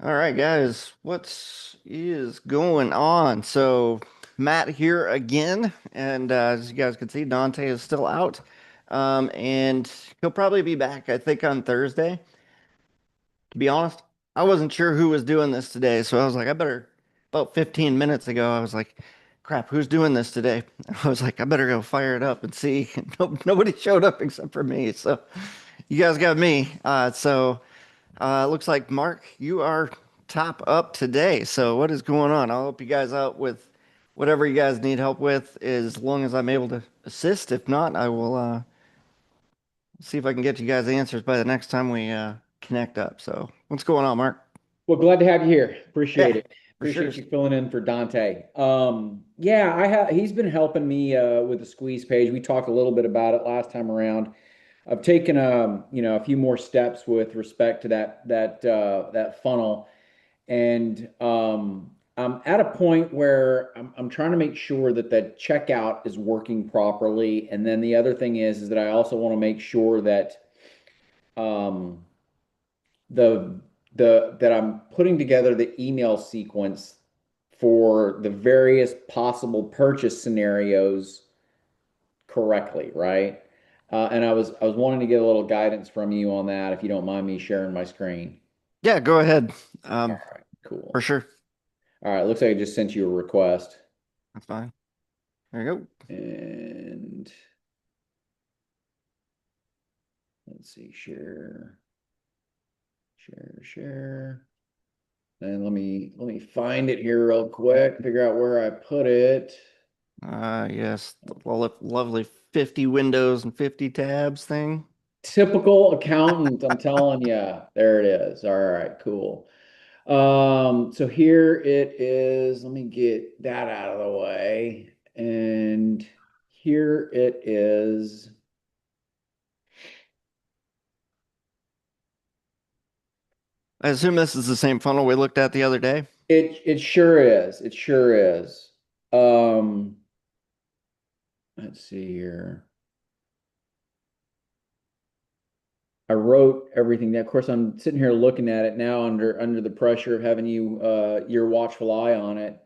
All right, guys, what is going on? So, Matt here again, and as you guys can see, Dante is still out, and he'll probably be back, I think, on Thursday. To be honest, I wasn't sure who was doing this today, so I was like, I better. About 15 minutes ago, I was like, crap, who's doing this today? I was like, I better go fire it up and see. Nobody showed up except for me, so you guys got me. Looks like Mark, you are top up today. So what is going on? I'll help you guys out with whatever you guys need help with, as long as I'm able to assist. If not, I will see if I can get you guys answers by the next time we connect up. So what's going on, Mark? Well, glad to have you here. Appreciate Yeah, it. for sure. Appreciate you filling in for Dante. Yeah, he's been helping me with the squeeze page. We talked a little bit about it last time around. I've taken a few more steps with respect to that funnel, and I'm at a point where I'm trying to make sure that the checkout is working properly. And then the other thing is that I also want to make sure that um, the that I'm putting together the email sequence for the various possible purchase scenarios correctly, right? And I was wanting to get a little guidance from you on that, if you don't mind me sharing my screen. Yeah, go ahead. All Um, right, for cool. sure. All right, looks like I just sent you a request. That's fine. There you go. And let's see, share. And let me find it here real quick, figure out where I put it. Yes, the lovely 50 windows and 50 tabs thing. Typical accountant, I'm telling you. There it is. All right, cool. So here it is. Let me get that out of the way. And here it is. I assume this is the same funnel we looked at the other day. It sure is. It sure is. Um, let's see here. I wrote everything down. Of course, I'm sitting here looking at it now under the pressure of having your watchful eye on it,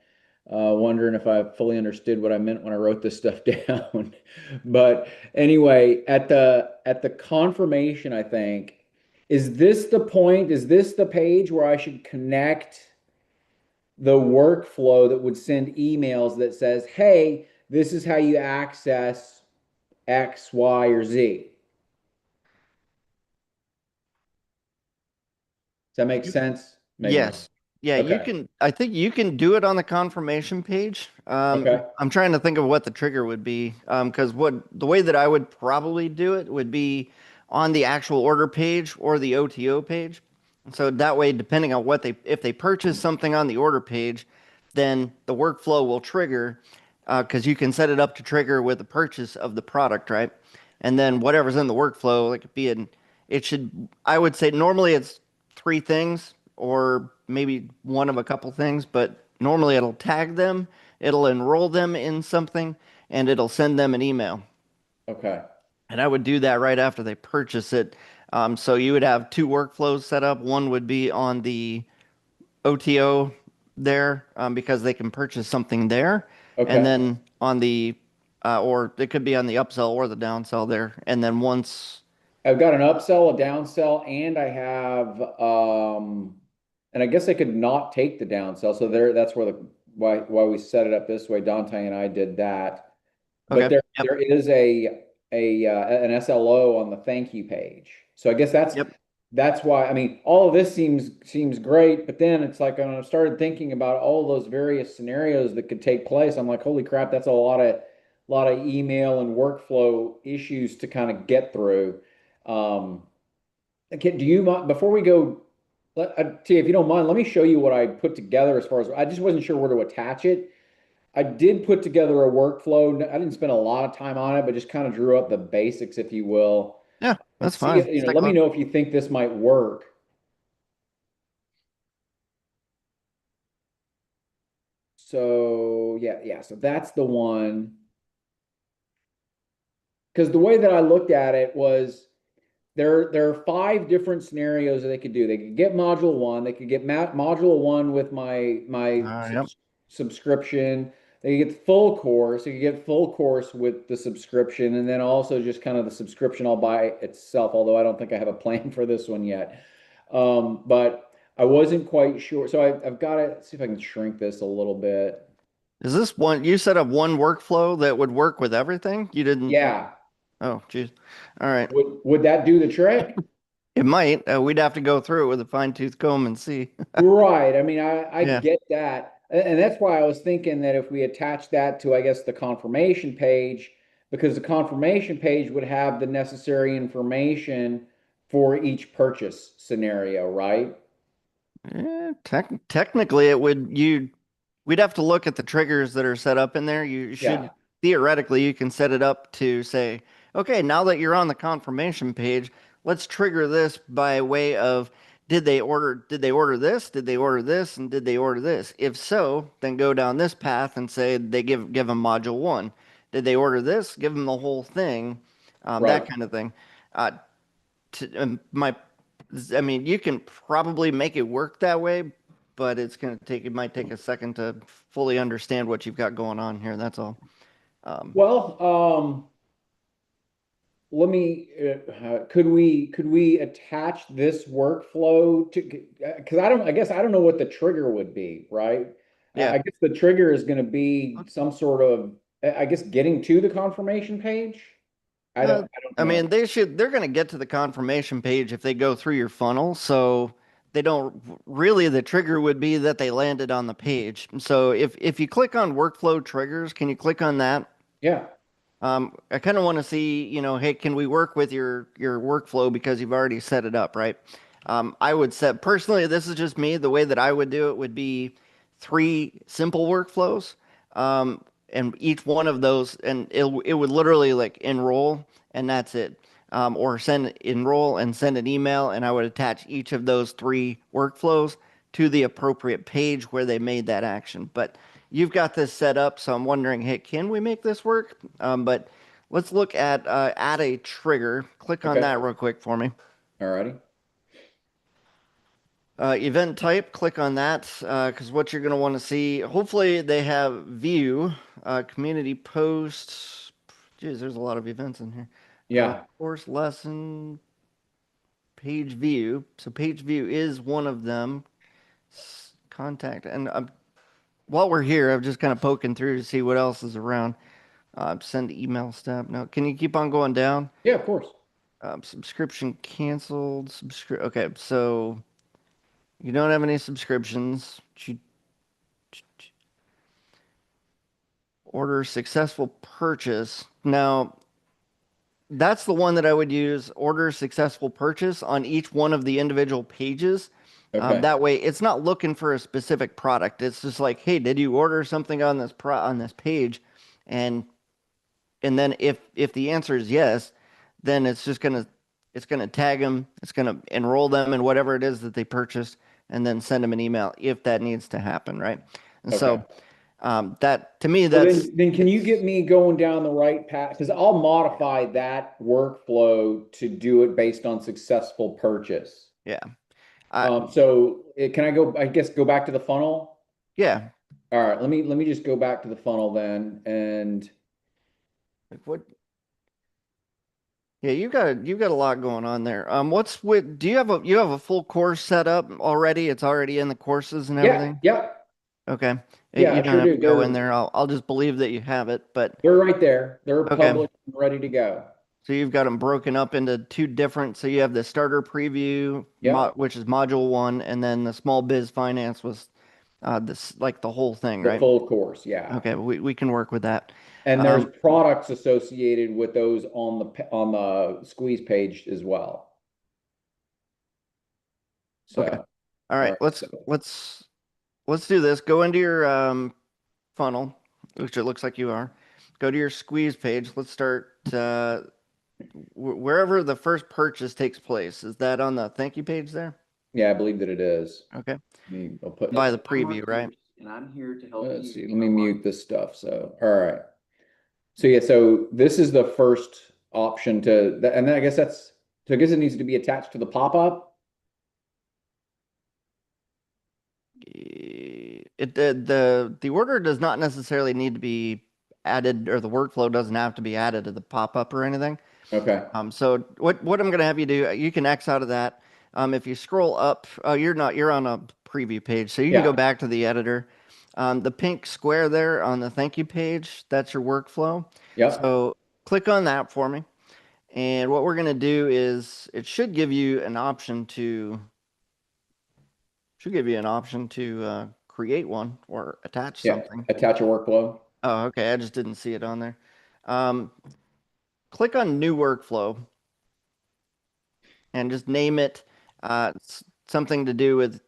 wondering if I fully understood what I meant when I wrote this stuff down. But anyway, at the confirmation, I think, is this the point? Is this the page where I should connect the workflow that would send emails that says, "Hey, this is how you access X, Y, or Z." Does that make sense? Maybe not. Yes. Yeah, you Okay. can, I think you can do it on the confirmation page. Okay. I'm trying to think of what the trigger would be. Because the way that I would probably do it would be on the actual order page or the OTO page. So that way, depending on if they purchase something on the order page, then the workflow will trigger, because you can set it up to trigger with the purchase of the product, right? And then whatever's in the workflow, like it should, I would say normally it's three things or maybe one of a couple things, but normally it'll tag them, it'll enroll them in something, and it'll send them an email. Okay. And I would do that right after they purchase it. So you would have two workflows set up. One would be on the OTO there, because they can purchase something there. And Okay. then or it could be on the upsell or the downsell there. And then once, I've got an upsell, a downsell, and I have and I guess I could not take the downsell. So that's where the why we set it up this way. Dante and I did that. But okay, yep, there is an SLO on the thank you page. So I guess yep. that's why. I mean, all of this seems great, but then it's like when I started thinking about all those various scenarios that could take place, I'm like, holy crap, that's a lot of email and workflow issues to kind of get through. Um, okay, do you mind before we go? T, if you don't mind, let me show you what I put together as far as I just wasn't sure where to attach it. I did put together a workflow. I didn't spend a lot of time on it, but just kind of drew up the basics, if you will. Yeah, And that's see, fine. Let's take a let me look. know if you think this might work. So yeah, so that's the one. Because the way that I looked at it was there are five different scenarios that they could do. They could get module one. They could get module one with my Yep. subscription. They could get the full course. They could get full course with the subscription, and then also just kind of the subscription all by itself. Although I don't think I have a plan for this one yet. But I wasn't quite sure. So I've got to see if I can shrink this a little bit. Is this one you set up one workflow that would work with everything? You didn't. Yeah. Oh, geez. All right. Would that do the trick? It might. We'd have to go through it with a fine-tooth comb and see. Right. I mean, I Yeah. get that. And that's why I was thinking that if we attach that to, I guess, the confirmation page, because the confirmation page would have the necessary information for each purchase scenario, right? Technically, it would you. We'd have to look at the triggers that are set up in there. You should Yeah. theoretically you can set it up to say, okay, now that you're on the confirmation page, let's trigger this by way of did they order this? Did they order this? And did they order this? If so, then go down this path and say they give them module one. Did they order this? Give them the whole thing, that Right. kind of thing. Uh, my I mean, you can probably make it work that way, but it might take a second to fully understand what you've got going on here. That's all. Um, Well, let me could we attach this workflow to, because I guess I don't know what the trigger would be, right? yeah. I guess the trigger is going to be some sort of, I guess, getting to the confirmation page. Uh, I don't I mean, know. they're going to get to the confirmation page if they go through your funnel. So they don't really, the trigger would be that they landed on the page. So if you click on workflow triggers, can you click on that? Yeah. I kind of want to see, hey, can we work with your workflow because you've already set it up, right? I would set personally, this is just me. The way that I would do it would be three simple workflows, and each one of those, and it would literally like enroll, and that's it. Or enroll and send an email, and I would attach each of those three workflows to the appropriate page where they made that action. But you've got this set up, so I'm wondering, hey, can we make this work? But let's look at add a trigger. Click on Okay. that real quick for me. All righty. Event type, click on that because what you're going to want to see, hopefully they have view, community posts. Geez, there's a lot of events in here. Yeah. Course lesson, page view. So page view is one of them. Contact. And while we're here, I'm just kind of poking through to see what else is around. Send email step. No, can you keep on going down? Yeah, of course. Subscription canceled. Okay, so you don't have any subscriptions. Order successful purchase. Now, that's the one that I would use. Order successful purchase on each one of the individual pages. Okay. That way, it's not looking for a specific product. It's just like, hey, did you order something on this page? And and then if the answer is yes, then it's gonna tag them, it's gonna enroll them in whatever it is that they purchased, and then send them an email if that needs to happen, right? And Okay. so that to me, So that's then can you it's get me going down the right path? Because I'll modify that workflow to do it based on successful purchase. yeah, I Can I go, I guess, go back to the funnel? yeah. All right, let me just go back to the funnel then. And Like what? Yeah, you've got a lot going on there. What's with? Do you have a full course set up already? It's already in the courses and yeah, everything. yeah, Okay, yeah, you I don't sure have do. to go in there. I'll just believe that you have it. But They're right there. They're okay. published and ready to go. So you've got them broken up into two different. So you have the starter preview, Yep, which is module one, and then the small biz finance was this like the whole thing, the right? full course, yeah. Okay, we can work with that. And there's Um, products associated with those on the squeeze page as well. okay, So, all all right. right. Let's do this. Go into your funnel, which it looks like you are. Go to your squeeze page. Let's start wherever the first purchase takes place. Is that on the thank you page there? Yeah, I believe that it is. Okay, I'll put, by let's the preview, right? see, let me mute this stuff. So, all right. So yeah, so this is the first option and then I guess that's So I guess it needs to be attached to the pop-up. The order does not necessarily need to be added, or the workflow doesn't have to be added to the pop-up or anything. Okay. So what I'm gonna have you do, you can X out of that. If you scroll up, oh, you're on a preview page, so you can go Yeah. back to the editor. The pink square there on the thank you page, that's your workflow. Yep. So click on that for me. And what we're gonna do is it should give you an option to create one or attach Yeah. something. Attach a workflow. Oh, okay. I just didn't see it on there. Um, Click on new workflow and just name it something to do with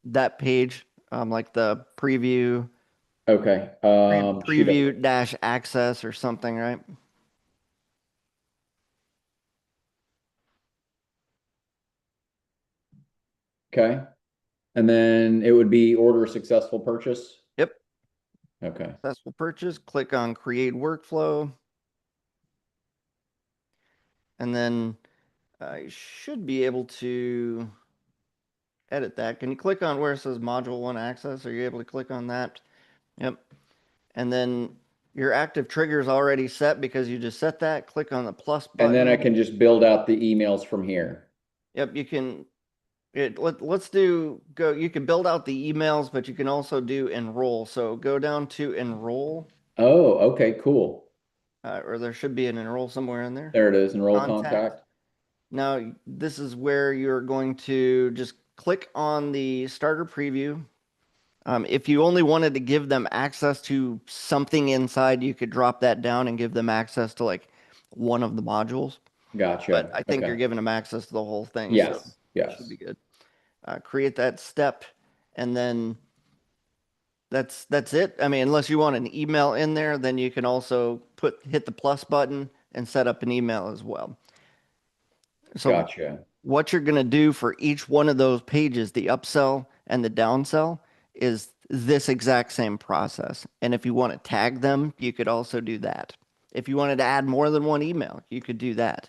that page, like the Okay. Shoot. preview dash access or something, right? Okay. And then it would be order a successful purchase. Yep. Okay. Successful purchase. Click on create workflow, and then you should be able to edit that. Can you click on where it says module one access? Are you able to click on that? Yep. And then your active trigger is already set because you just set that. Click on the plus And then I button. can just build out the emails from here. Yep, you can let's do go you can build out the emails, but you can also do enroll. So go down to enroll, Oh, okay, cool. or there should be an enroll somewhere in there. There it is. Enroll Contact. contact. Now, this is where you're going to just click on the starter preview. If you only wanted to give them access to something inside, you could drop that down and give them access to like one of the modules. But Gotcha. I think you're Okay. giving them access to the whole thing, so Yes. it should be Yes. good. Create that step, and then that's it. I mean, unless you want an email in there, then you can also hit the plus button and set up an email as well. So Gotcha. what you're going to do for each one of those pages, the upsell and the downsell, is this exact same process. And if you want to tag them, you could also do that. If you wanted to add more than one email, you could do that.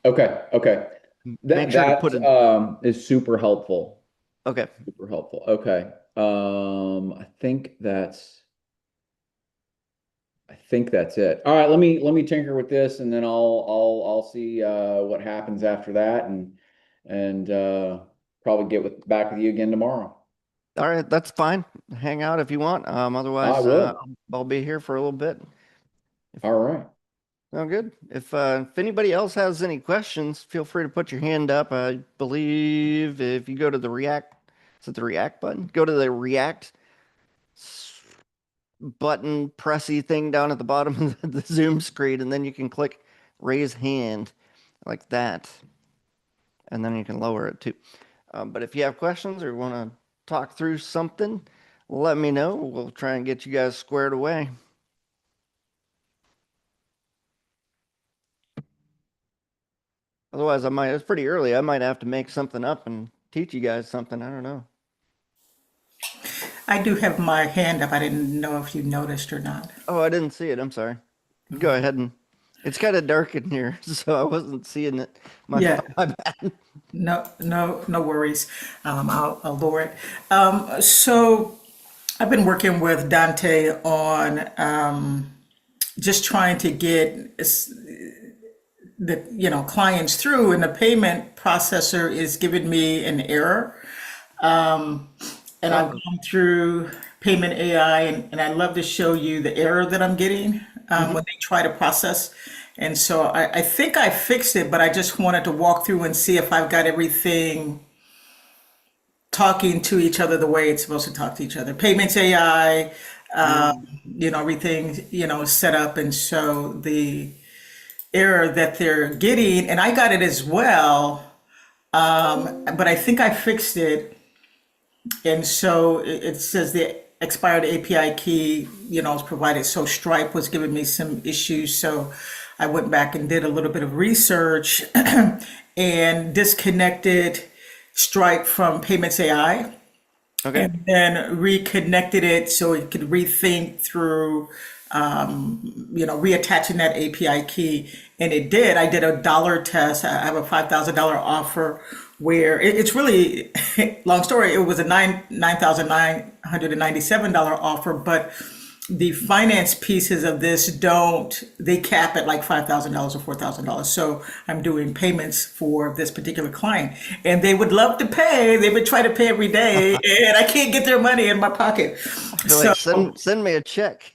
Okay. Okay. Make That sure to put that in, is super helpful. okay. Super helpful. Okay. I think that's it. All right, let me tinker with this and then I'll see what happens after that and probably get back with you again tomorrow. All right, that's fine. Hang out if you want. I Otherwise, will. I'll be here for a little bit. If, All right. oh, good. If anybody else has any questions, feel free to put your hand up. I believe if you go to the React, is it the React button? Go to the React button pressy thing down at the bottom of the Zoom screen, and then you can click raise hand like that, and then you can lower it too. But if you have questions or want to talk through something, let me know. We'll try and get you guys squared away. Otherwise, it's pretty early. I might have to make something up and teach you guys something. I don't know. I do have my hand up. I didn't know if you noticed or not. Oh, I didn't see it. I'm sorry. Go ahead and it's kind of dark in here, so I wasn't seeing it. My, Yeah, my bad. no worries. I'll lower it. So I've been working with Dante on just trying to get the clients through, and the payment processor is giving me an error. And I've Oh, gone through Payment AI, and I love to show you the error that I'm getting mhm. when they try to process. And so I think I fixed it, but I just wanted to walk through and see if I've got everything talking to each other the way it's supposed to talk to each other. Payments AI, Mm. everything, set up. And so the error that they're getting, and I got it as well, but I think I fixed it. And so it says the expired API key, is provided. So Stripe was giving me some issues. So I went back and did a little bit of research and disconnected Stripe from Payments AI Okay. and then reconnected it so it could rethink through reattaching that API key. And it did. I did a dollar test. I have a $5,000 offer where it's really long story. It was a $9,997 offer, but the finance pieces of this they cap it like $5,000 or $4,000. So I'm doing payments for this particular client and they would love to pay. They would try to pay every day and I can't get their money in my pocket. They're So like, send me a check.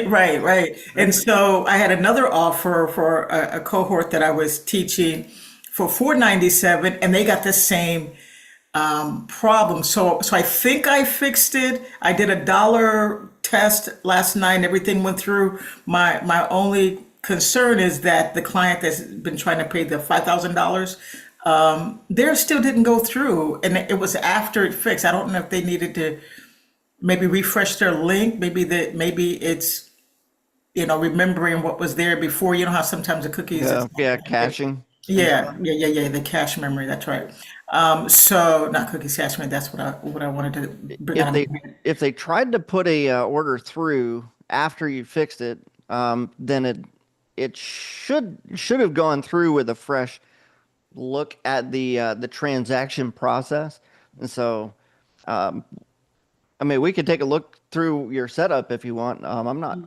right, right. And so I had another offer for a cohort that I was teaching for 497 and they got the same problem. So I think I fixed it. I did a dollar test last night and everything went through. My only concern is that the client that's been trying to pay the $5,000, theirs still didn't go through. And it was after it fixed. I don't know if they needed to maybe refresh their link. Maybe it's, remembering what was there before. You know how sometimes the cookies. Yeah, caching. Yeah. The cache memory. That's right. So not cookie cache memory. That's what I wanted to bring If out. they tried to put a order through after you fixed it, then it should have gone through with a fresh look at the transaction process. And so, I mean, we could take a look through your setup if you want. I'm not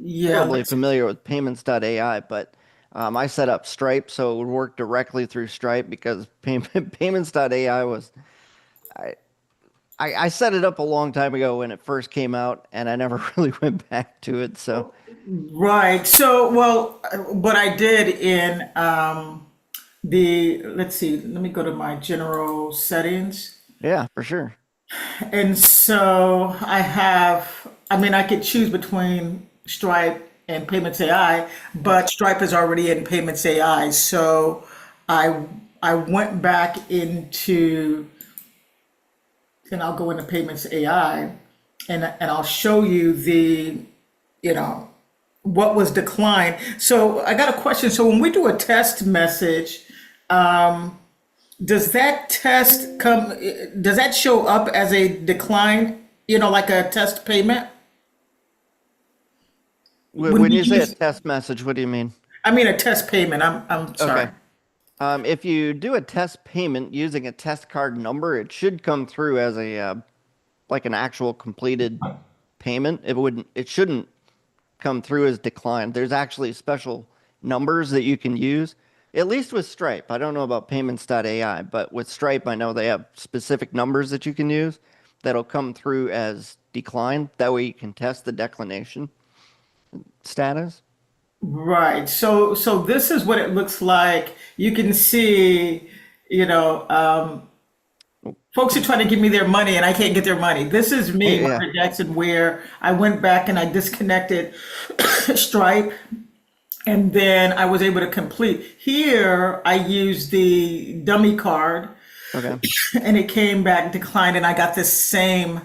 Yeah. terribly familiar with payments.ai, but I set up Stripe, so it would work directly through Stripe because payments.ai was I set it up a long time ago when it first came out, and I never really went back to it. So Right. So, well, what I did in let's see, let me go to my general settings. yeah, for sure. And so I mean, I could choose between Stripe and Payments AI, but Stripe is already in Payments AI. So I I went back into, and I'll go into Payments AI, and I'll show you you know, what was declined. So I got a question. So when we do a test message, does that test come, does that show up as a decline, like a test payment? When When we you say a use, test message, what do you mean? I mean, a test payment. I'm sorry. Okay. If you do a test payment using a test card number, it should come through as a like an actual completed payment. It shouldn't come through as declined. There's actually special numbers that you can use, at least with Stripe. I don't know about payments.ai, but with Stripe, I know they have specific numbers that you can use that'll come through as declined. That way you can test the declination status. Right. So this is what it looks like. You can see, you know, folks are trying to give me their money and I can't get their money. This is me, Yeah. Margaret Jackson, where I went back and I disconnected Stripe and then I was able to complete. Here, I used the dummy card Okay. and it came back declined and I got this same,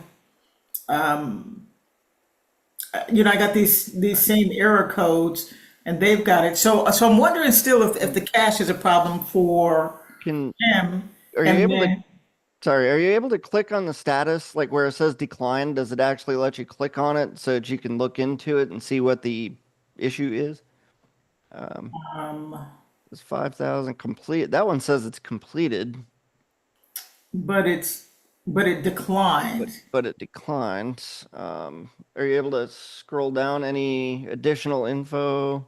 I got these same error codes and they've got it. So I'm wondering still if the cache is a problem for Can him. are you And able to then Sorry, are you able to click on the status, like where it says decline? Does it actually let you click on it so that you can look into it and see what the issue is? Um, it's 5,000 complete. That one says it's completed, but it declined. but it declined. Are you able to scroll down any additional info?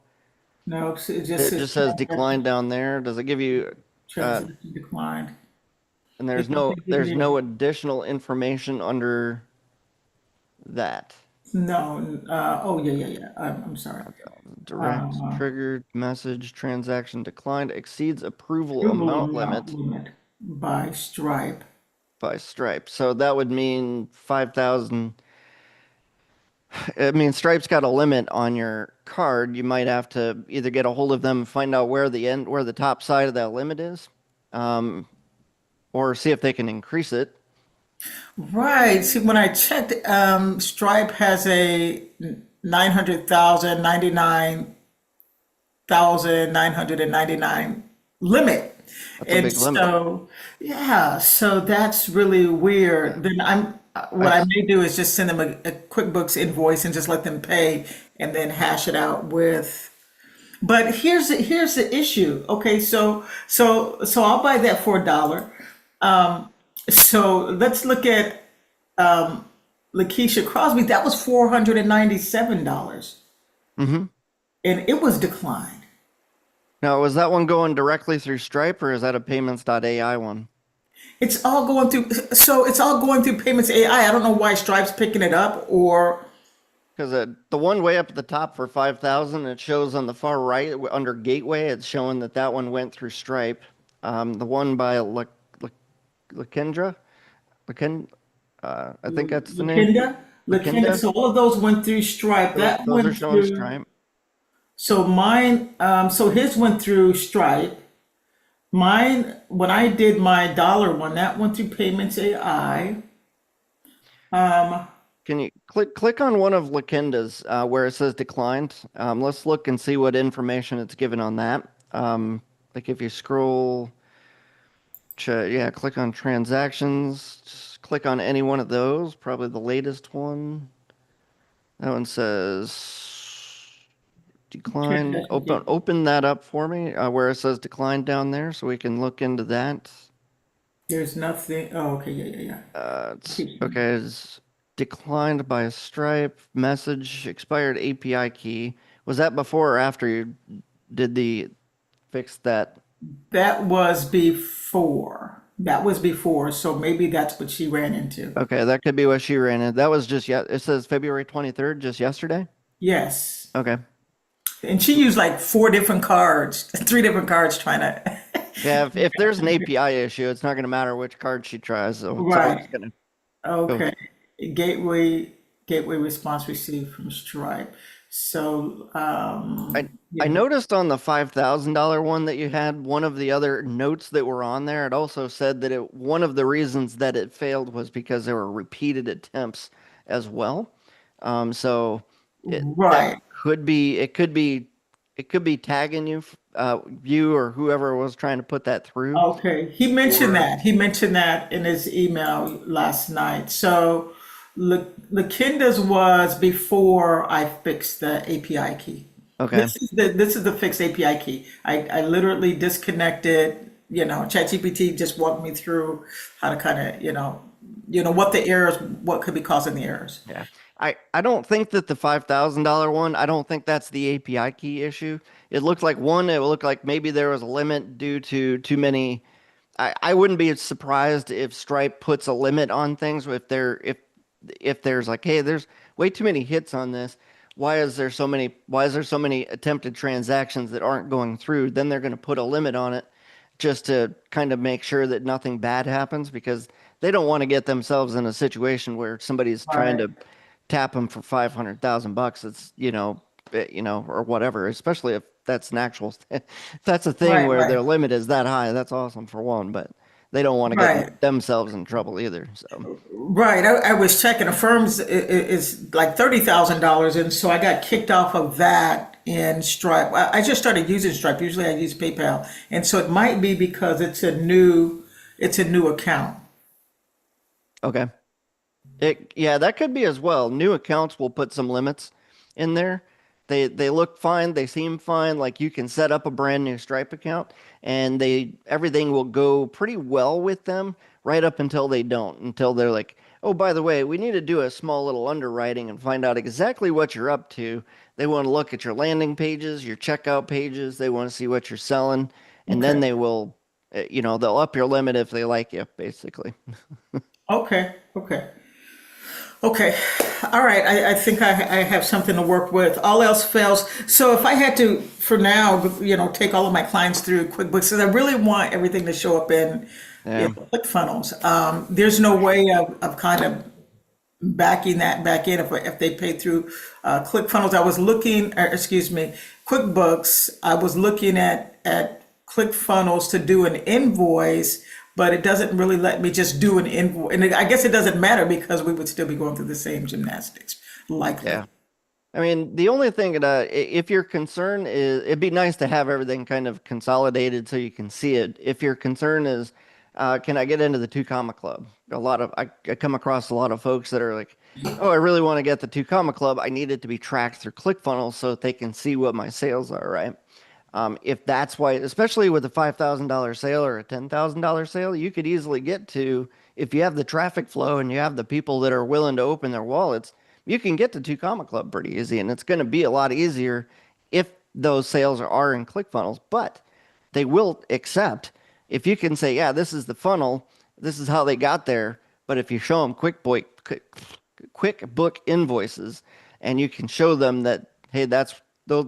No, it just It says just says decline down there. Does it give you, uh, transaction declined. and It doesn't give there's me no additional information under that. no. Oh yeah. I'm sorry. Direct, Uh, triggered, message, transaction declined, exceeds approval Approval amount amount limit limit by Stripe. by Stripe. So that would mean 5,000. I mean, Stripe's got a limit on your card. You might have to either get a hold of them and find out where the top side of that limit is, um, or see if they can increase it. Right. See, when I checked, Stripe has a 900,000 99,999 limit. That's a And big limit. so, yeah, so that's really weird. Then I'm I what I may do is just send them a QuickBooks invoice and just let them pay and then hash it out with. But here's the issue. Okay, so I'll buy that for $1. So let's look at Lakeisha Crosby. That was $497, hmm and it was declined. Now, was that one going directly through Stripe or is that a payments.ai one? It's all going through. So it's all going through Payments AI. I don't know why Stripe's picking it up, or Because the one way up at the top for 5,000, it shows on the far right under Gateway, it's showing that that one went through Stripe. The one by Lakendra, Laken, I think that's the name. Lakinda. Lakinda. So all of those went through Stripe. That Those are went showing through. Stripe. So mine. So his went through Stripe. Mine, when I did my dollar one, that went through Payments AI. Um, Can you click on one of Lakenda's where it says declined? Let's look and see what information it's given on that. Like if you scroll, yeah, click on transactions. Just click on any one of those. Probably the latest one. That one says declined. transaction date. Open that up for me where it says declined down there, so we can look into that. There's nothing. Oh, okay, yeah. It's okay. It's declined by Stripe. Message expired API key. Was that before or after you did the fix that? That was before. That was before. So maybe that's what she ran into. Okay, that could be what she ran in. That was just yet. It says February 23rd, just yesterday. Yes. Okay. And she used like four different cards, three different cards trying to. Yeah, if there's an API issue, it's not going to matter which card she tries. So it's always Right. going to go. Okay. Gateway gateway response received from Stripe. So I yeah. I noticed on the $5,000 one that you had one of the other notes that were on there. It also said that one of the reasons that it failed was because there were repeated attempts as well. So that Right. could be tagging you or whoever was trying to put that through. Okay. He mentioned Or that. He mentioned that in his email last night. So Lakinda's was before I fixed the API key. okay, This is the fixed API key. I literally disconnected, ChatGPT just walked me through how to kind of, what the errors, what could be causing the errors. yeah. I don't think that the $5,000 one, I don't think that's the API key issue. It looked like one, it looked like maybe there was a limit due to too many. I wouldn't be surprised if Stripe puts a limit on things if there's like, hey, there's way too many hits on this. Why is there so many attempted transactions that aren't going through? Then they're going to put a limit on it just to kind of make sure that nothing bad happens because they don't want to get themselves in a situation where somebody's trying Right. to tap them for 500,000 bucks. It's or whatever. Especially if that's an actual, if that's a thing Right, where right, their limit is that high. That's awesome for one, but they don't want to get right. themselves in trouble either. So Right. I was checking. A firm's is like $30,000, and so I got kicked off of that in Stripe. I just started using Stripe. Usually, I use PayPal, and so it might be because it's a new account. okay. Yeah, that could be as well. New accounts will put some limits in there. They look fine, they seem fine. Like you can set up a brand new Stripe account and everything will go pretty well with them right up until they don't, until they're like, "Oh, by the way, we need to do a small little underwriting and find out exactly what you're up to." They want to look at your landing pages, your checkout pages, they want to see what you're selling, and then Okay. they will they'll up your limit if they like you, basically. Okay. Okay. Okay. All right. I think I have something to work with. All else fails. So if I had to, for now, take all of my clients through QuickBooks, because I really want everything to show up in, Yeah. ClickFunnels. There's no way of kind of backing that back in if they pay through ClickFunnels. I was looking, or excuse me, QuickBooks. I was looking at ClickFunnels to do an invoice, but it doesn't really let me just do an invoice. And I guess it doesn't matter because we would still be going through the same gymnastics, likely. Yeah. I mean, the only thing that if your concern is, it'd be nice to have everything kind of consolidated so you can see it. If your concern is can I get into the two comma club? I come across a lot of folks that are like, oh, I really want to get the two comma club. I need it to be tracked through ClickFunnels so that they can see what my sales are, right? If that's why, especially with a $5,000 sale or a $10,000 sale, you could easily get to, if you have the traffic flow and you have the people that are willing to open their wallets, you can get to two comma club pretty easy. And it's going to be a lot easier if those sales are in ClickFunnels, but they will accept if you can say, yeah, this is the funnel, this is how they got there. But if you show them QuickBook invoices and you can show them that, hey,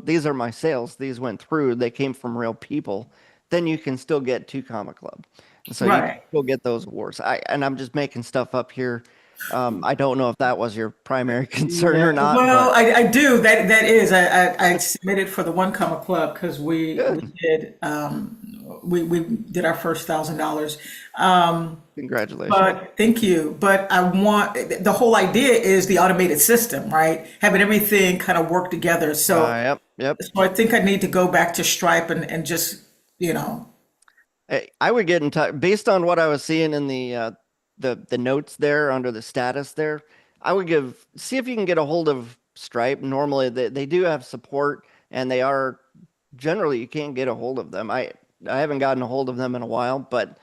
these are my sales, these went through, they came from real people, then you can still get two comma club. And so you can Right. still get those awards. I'm just making stuff up here. I don't know if that was your primary concern Yeah, or not, well, but I do. That is, I submitted for the One Comma Club because good. we did our first $1,000. Um, Congratulations. but thank you. But I want the whole idea is the automated system, right? Having everything kind of work together. Yep, yep. So I think I need to go back to Stripe and just, you know, I would get in touch based on what I was seeing in the notes there under the status there. I would see if you can get a hold of Stripe. Normally they do have support and they are generally you can't get a hold of them. I haven't gotten a hold of them in a while, but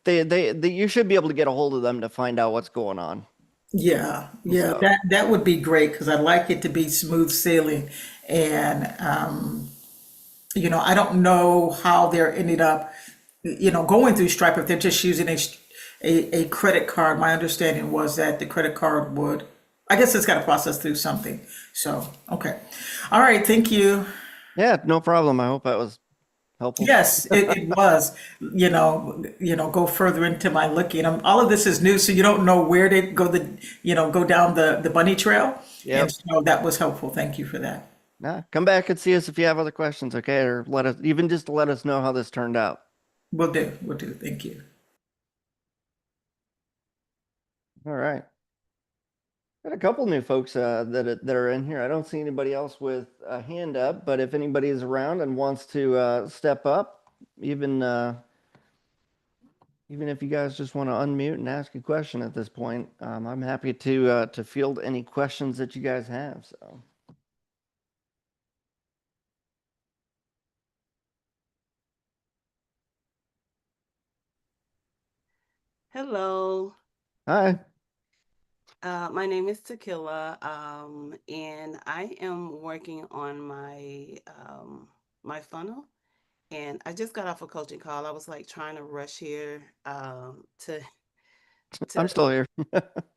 you should be able to get a hold of them to find out what's going on. yeah, yeah, So that would be great because I'd like it to be smooth sailing. And I don't know how they're ended up, going through Stripe if they're just using a credit card. My understanding was that the credit card would, I guess it's got to process through something. So, okay. All right, thank you. yeah, no problem. I hope that was helpful. Yes, it was, go further into my looking. All of this is new, so you don't know where to go go down the bunny trail. And Yep. so that was helpful. Thank you for that. Nah, come back and see us if you have other questions, okay? Or even just to let us know how this turned out. Will do. Will do. Thank you. All right. Got a couple new folks that are in here. I don't see anybody else with a hand up, but if anybody is around and wants to step up, even even if you guys just want to unmute and ask a question at this point, I'm happy to field any questions that you guys have. So, Hello, hi. my name is Tequila, and I am working on my funnel. And I just got off a coaching call. I was like trying to rush here I'm to still here.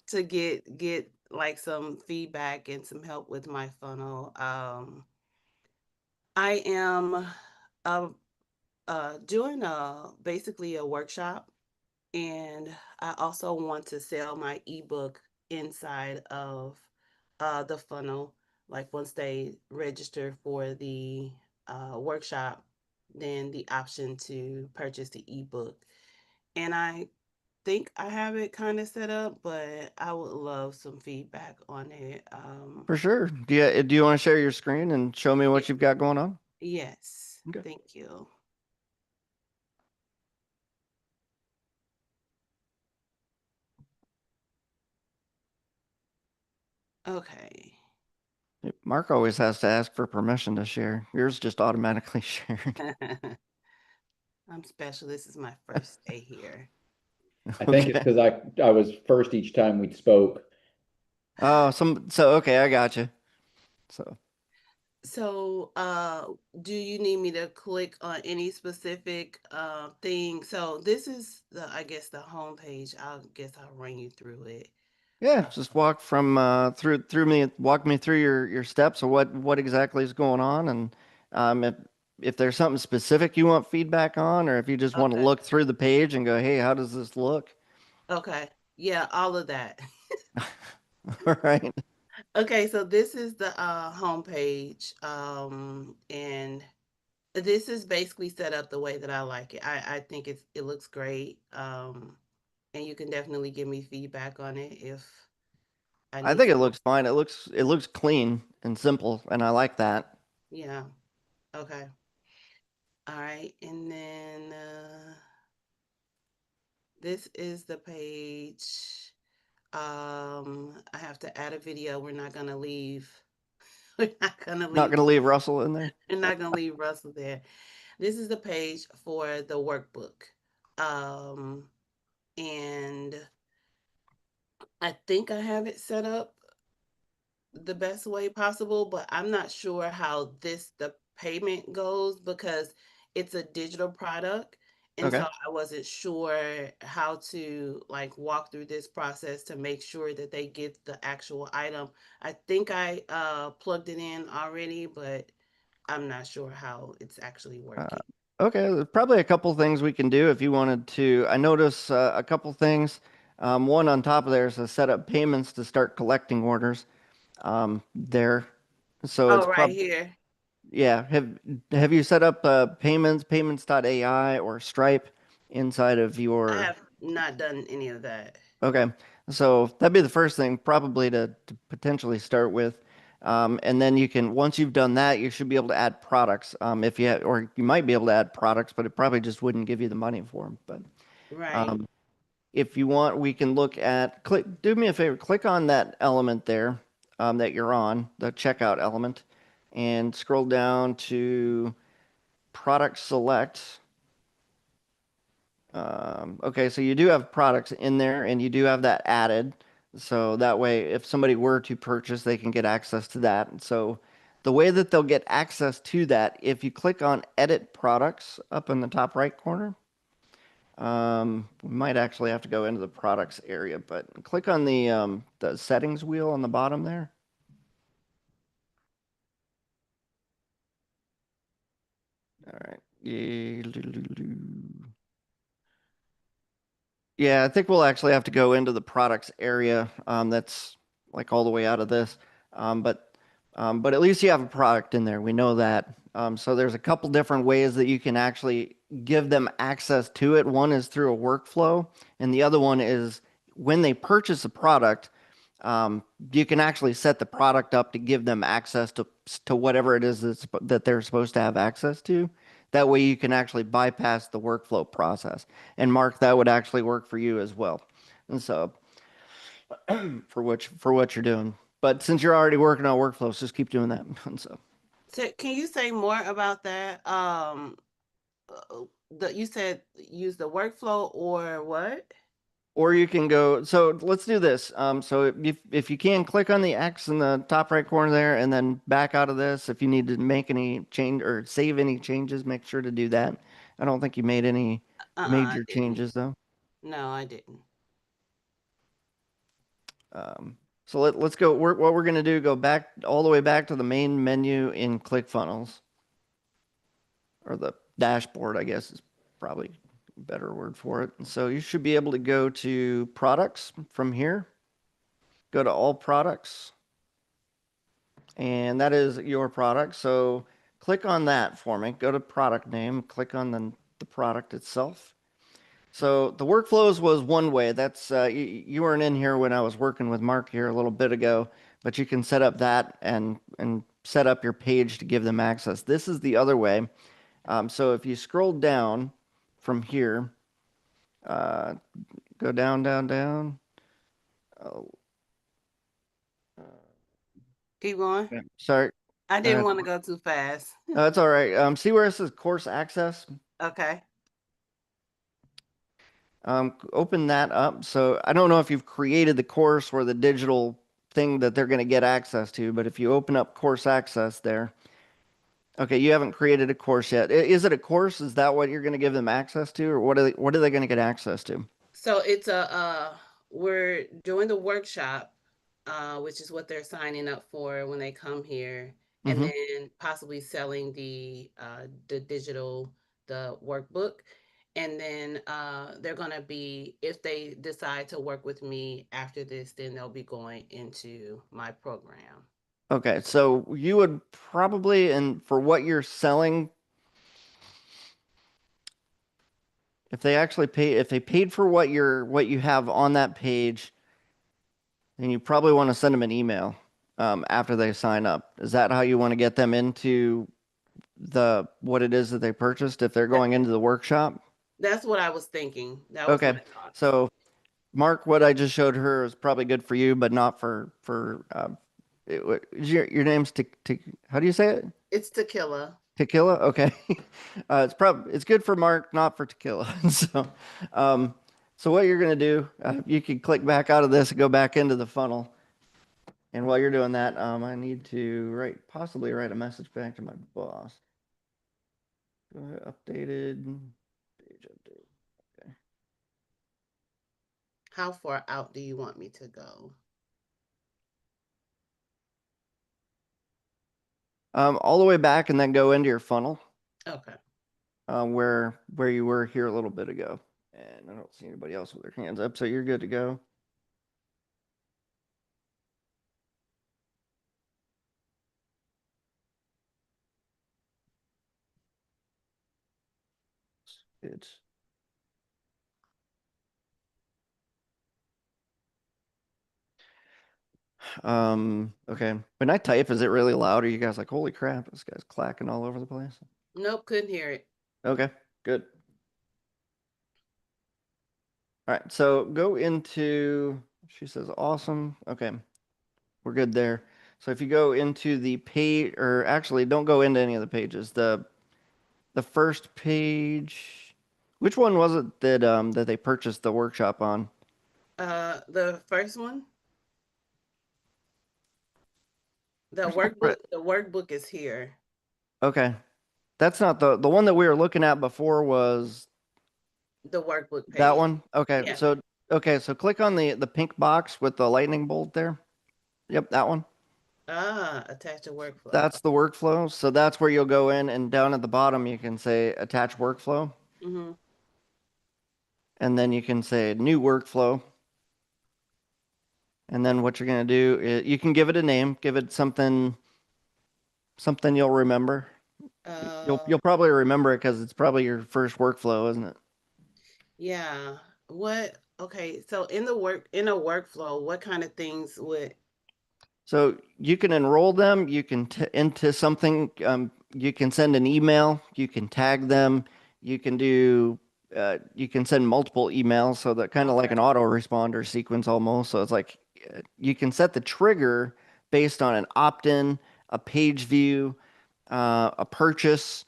to get like some feedback and some help with my funnel. I am uh, doing a basically a workshop. And I also want to sell my ebook inside of the funnel. Like once they register for the workshop, then the option to purchase the ebook. And I think I have it kind of set up, but I would love some feedback on it. For sure. Do you want to share your screen and show me Yeah, what you've got going on? yes, Okay. thank you. Okay. Mark always has to ask for permission to share. Yours just automatically shared. I'm special. This is my first day here. I think it's Okay. because I was first each time we spoke. Oh, so okay, I got you. So So, do you need me to click on any specific thing? So this is I guess the home page. I guess I'll run you through it. yeah, just walk from walk me through your steps of what exactly is going on, and if there's something specific you want feedback on, or if you just want to Okay. look through the page and go, hey, how does this look? Okay. Yeah, all of that. All right. Okay, so this is the home page. And this is basically set up the way that I like it. I think it looks great. And you can definitely give me feedback on it if I I need think it some. looks fine. It looks clean and simple, and I like that. Yeah. Okay. All right. And then This is the page. I have to add a video. We're not gonna leave. We're not gonna Not leave. gonna leave Russell in there. We're not gonna leave Russell there. This is the page for the workbook. And I think I have it set up the best way possible, but I'm not sure how the payment goes because it's a digital product. And so Okay. I wasn't sure how to like walk through this process to make sure that they get the actual item. I think I plugged it in already, but I'm not sure how it's actually Uh, working. okay, there's probably a couple things we can do if you wanted to. I notice a couple things. One on top of there is to set up payments to start collecting orders. There, so it's Oh, right prob here. yeah. Have you set up payments.ai or Stripe inside of I your? have not done any of that. Okay, so that'd be the first thing probably to potentially start with. And then you can, once you've done that, you should be able to add products. If you or you might be able to add products, but it probably just wouldn't give you the money for them. But Right. um, if you want, we can look at, do me a favor, click on that element there that you're on, the checkout element, and scroll down to product select. Okay, so you do have products in there and you do have that added. So that way, if somebody were to purchase, they can get access to that. So the way that they'll get access to that, if you click on edit products up in the top right corner, we might actually have to go into the products area, but click on the settings wheel on the bottom there. All right. Yeah, I think we'll actually have to go into the products area. That's like all the way out of this. Um, but but at least you have a product in there. We know that. So there's a couple different ways that you can actually give them access to it. One is through a workflow, and the other one is when they purchase a product, you can actually set the product up to give them access to whatever it is that they're supposed to have access to. That way you can actually bypass the workflow process. And Mark, that would actually work for you as well. And so for what you're doing. But since you're already working on workflows, just keep doing that. And so So can you say more about that? You said use the workflow or what? or you can go, so let's do this. So if you can click on the X in the top right corner there and then back out of this, if you need to make any change or save any changes, make sure to do that. I don't think you made any I major didn't. changes though. No, I didn't. Um, so let's go. What we're going to do, go back all the way back to the main menu in ClickFunnels, or the dashboard, I guess is probably a better word for it. And so you should be able to go to products from here, go to all products, and that is your product. So click on that for me. Go to product name, click on the product itself. So the workflows was one way. That's you weren't in here when I was working with Mark here a little bit ago, but you can set up that and set up your page to give them access. This is the other way. So if you scroll down from here, uh, go down, down, down. Oh, Keep going. yeah. Sorry, I didn't uh, want to go too fast. that's all right. See where it says course access? Okay. Open that up. So I don't know if you've created the course or the digital thing that they're going to get access to, but if you open up course access there, okay, you haven't created a course yet. Is it a course? Is that what you're going to give them access to, or what are they going to get access to? So it's we're doing the workshop, which is what they're signing up for when they come here, and Hmm. then possibly selling the digital the workbook. And then they're gonna be, if they decide to work with me after this, then they'll be going into my program. Okay, so you would probably, and for what you're selling, if they paid for what you have on that page, then you probably want to send them an email after they sign up. Is that how you want to get them into what it is that they purchased if they're That, going into the workshop? That's what I was thinking. That was my Okay. thoughts. So Mark, what I just showed her is probably good for you, but not for is your name's how do you say it? It's tequila. Tequila? Okay. It's good for Mark, not for tequila. So um so what you're gonna do, you can click back out of this and go back into the funnel. And while you're doing that, I need to possibly write a message back to my boss. Updated page update. Okay. How far out do you want me to go? All the way back and then go into your funnel, Okay. where you were here a little bit ago. And I don't see anybody else with their hands up, so you're good to go. It's okay. When I type, is it really loud? Are you guys like, holy crap, this guy's clacking all over the place? Nope, couldn't hear it. Okay, good. All right, so go into, she says, awesome. Okay, we're good there. So if you go into the page, or actually don't go into any of the pages, the first page, which one was it that they purchased the workshop on? The first one, Right. the workbook is here. Okay. That's not the one that we were looking at before was The workbook that page. one. Yeah. Okay, so click on the pink box with the lightning bolt there. Yep, that one. Attach a workflow. That's the workflow. So that's where you'll go in and down at the bottom you can say attach workflow Mm-hmm. and then you can say new workflow. And then what you're going to do is you can give it a name, give it something you'll remember. You'll probably remember it because it's probably your first workflow, isn't it? Yeah. What? Okay. So in a workflow, what kind of things would? So you can enroll them, you can into something, you can send an email, you can tag them, you can you can send multiple emails, so that kind of like Okay. an autoresponder sequence almost. So it's like you can set the trigger based on an opt-in, a page view, a purchase,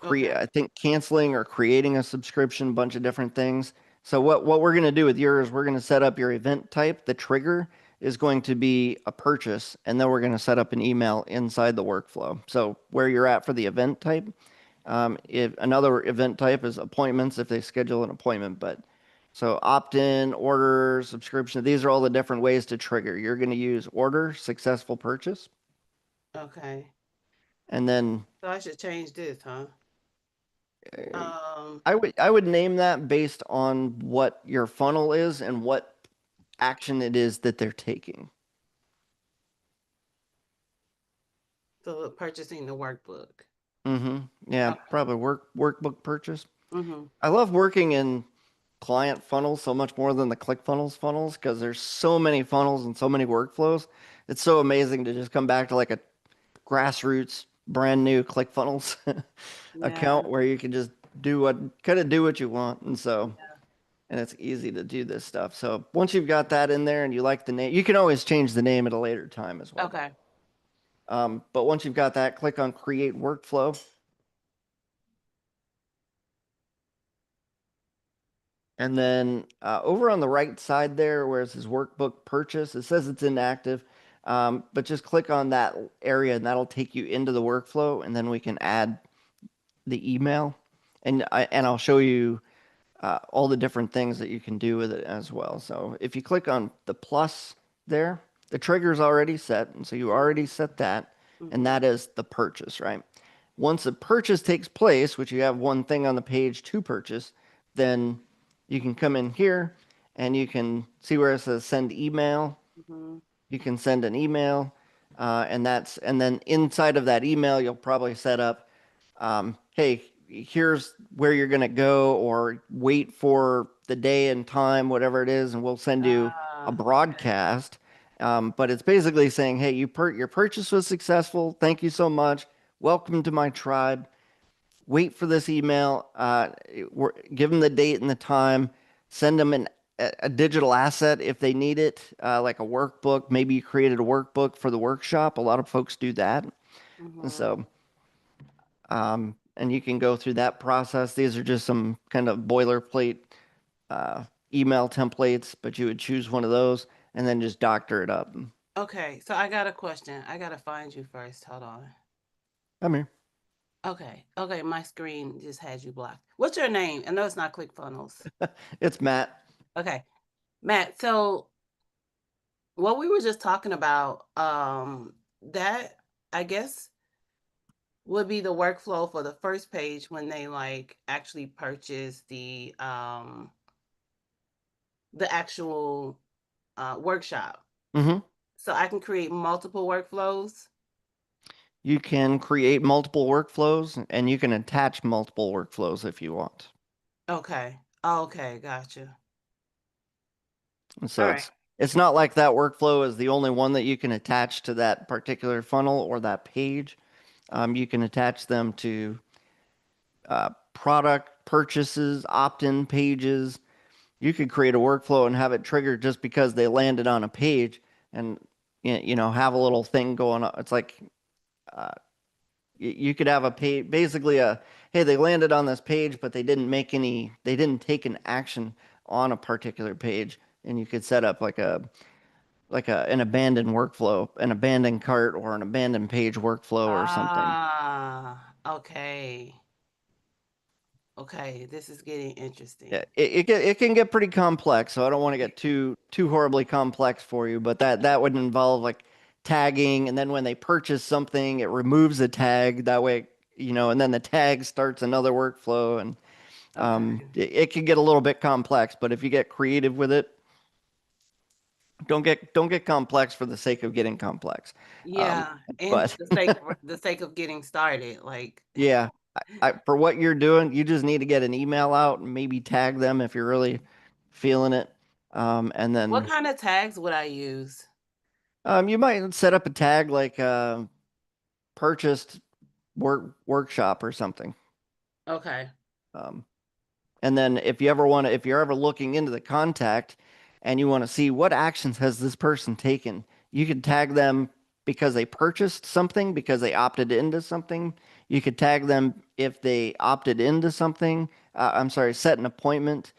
Okay. I think canceling or creating a subscription, a bunch of different things. So what we're going to do with yours, we're going to set up your event type. The trigger is going to be a purchase, and then we're going to set up an email inside the workflow. So where you're at for the event type, if another event type is appointments, if they schedule an appointment, but so opt-in, order, subscription, these are all the different ways to trigger. You're going to use order, successful purchase, Okay. and then So I should change this, huh? uh, Um, I would name that based on what your funnel is and what action it is that they're taking. so purchasing the workbook. Yeah, Okay. probably workbook purchase. Mm-hmm. I love working in client funnels so much more than the ClickFunnels funnels because there's so many funnels and so many workflows. It's so amazing to just come back to like a grassroots brand new ClickFunnels Yeah. account where you can just do what you want. And it's easy to do this stuff. So once you've got that in there and you like the name, you can always change the name at a later time as well. Okay. But once you've got that, click on create workflow. And then over on the right side there, where it says workbook purchase, it says it's inactive. But just click on that area and that'll take you into the workflow. And then we can add the email. And I'll show you all the different things that you can do with it as well. So if you click on the plus there, the trigger is already set. And so you already set that. And Mm-hmm. that is the purchase, right? Once a purchase takes place, which you have one thing on the page to purchase, then you can come in here and you can see where it says send email. Mm-hmm. You can send an email, and then inside of that email, you'll probably set up, hey, here's where you're gonna go, or wait for the day and time, whatever it is, and we'll send you a Okay. broadcast. But it's basically saying, hey, your purchase was successful. Thank you so much. Welcome to my tribe. wait for this email, give them the date and the time, send them a digital asset if they need it, like a workbook. Maybe you created a workbook for the workshop. A lot of folks do that. And Mm-hmm. so, and you can go through that process. These are just some kind of boilerplate uh, email templates, but you would choose one of those and then just doctor it up. Okay, so I got a question. I gotta find you first. Hold on. Come here. Okay, okay, my screen just has you blocked. What's your name? I know it's not ClickFunnels. It's Matt. Okay, Matt. So what we were just talking about, that I guess would be the workflow for the first page when they like actually purchase the actual workshop. Hmm. So I can create multiple workflows. You can create multiple workflows and you can attach multiple workflows if you want. Okay. Okay, gotcha. And All so right. it's not like that workflow is the only one that you can attach to that particular funnel or that page. You can attach them to product purchases, opt-in pages. You could create a workflow and have it triggered just because they landed on a page and have a little thing going on. It's like you could have a page, basically hey, they landed on this page, but they didn't take an action on a particular page, and you could set up an abandoned workflow, an abandoned cart, or an abandoned page workflow or something. Ah, okay. Okay, this is getting Yeah, interesting. it can get pretty complex, so I don't want to get too horribly complex for you, but that would involve like tagging, and then when they purchase something, it removes a tag. That way, and then the tag starts another workflow, and Okay. it can get a little bit complex. But if you get creative with it, don't get complex for the sake of getting complex. Um, Yeah, and but the sake of getting started, like yeah, for what you're doing, you just need to get an email out and maybe tag them if you're really feeling it. And what then kind of tags would I use? you might set up a tag like purchased workshop or something. Okay. Um, And then if you're ever looking into the contact and you want to see what actions has this person taken, you could tag them because they purchased something, because they opted into something. You could tag them if they opted into something. I'm sorry, set an appointment.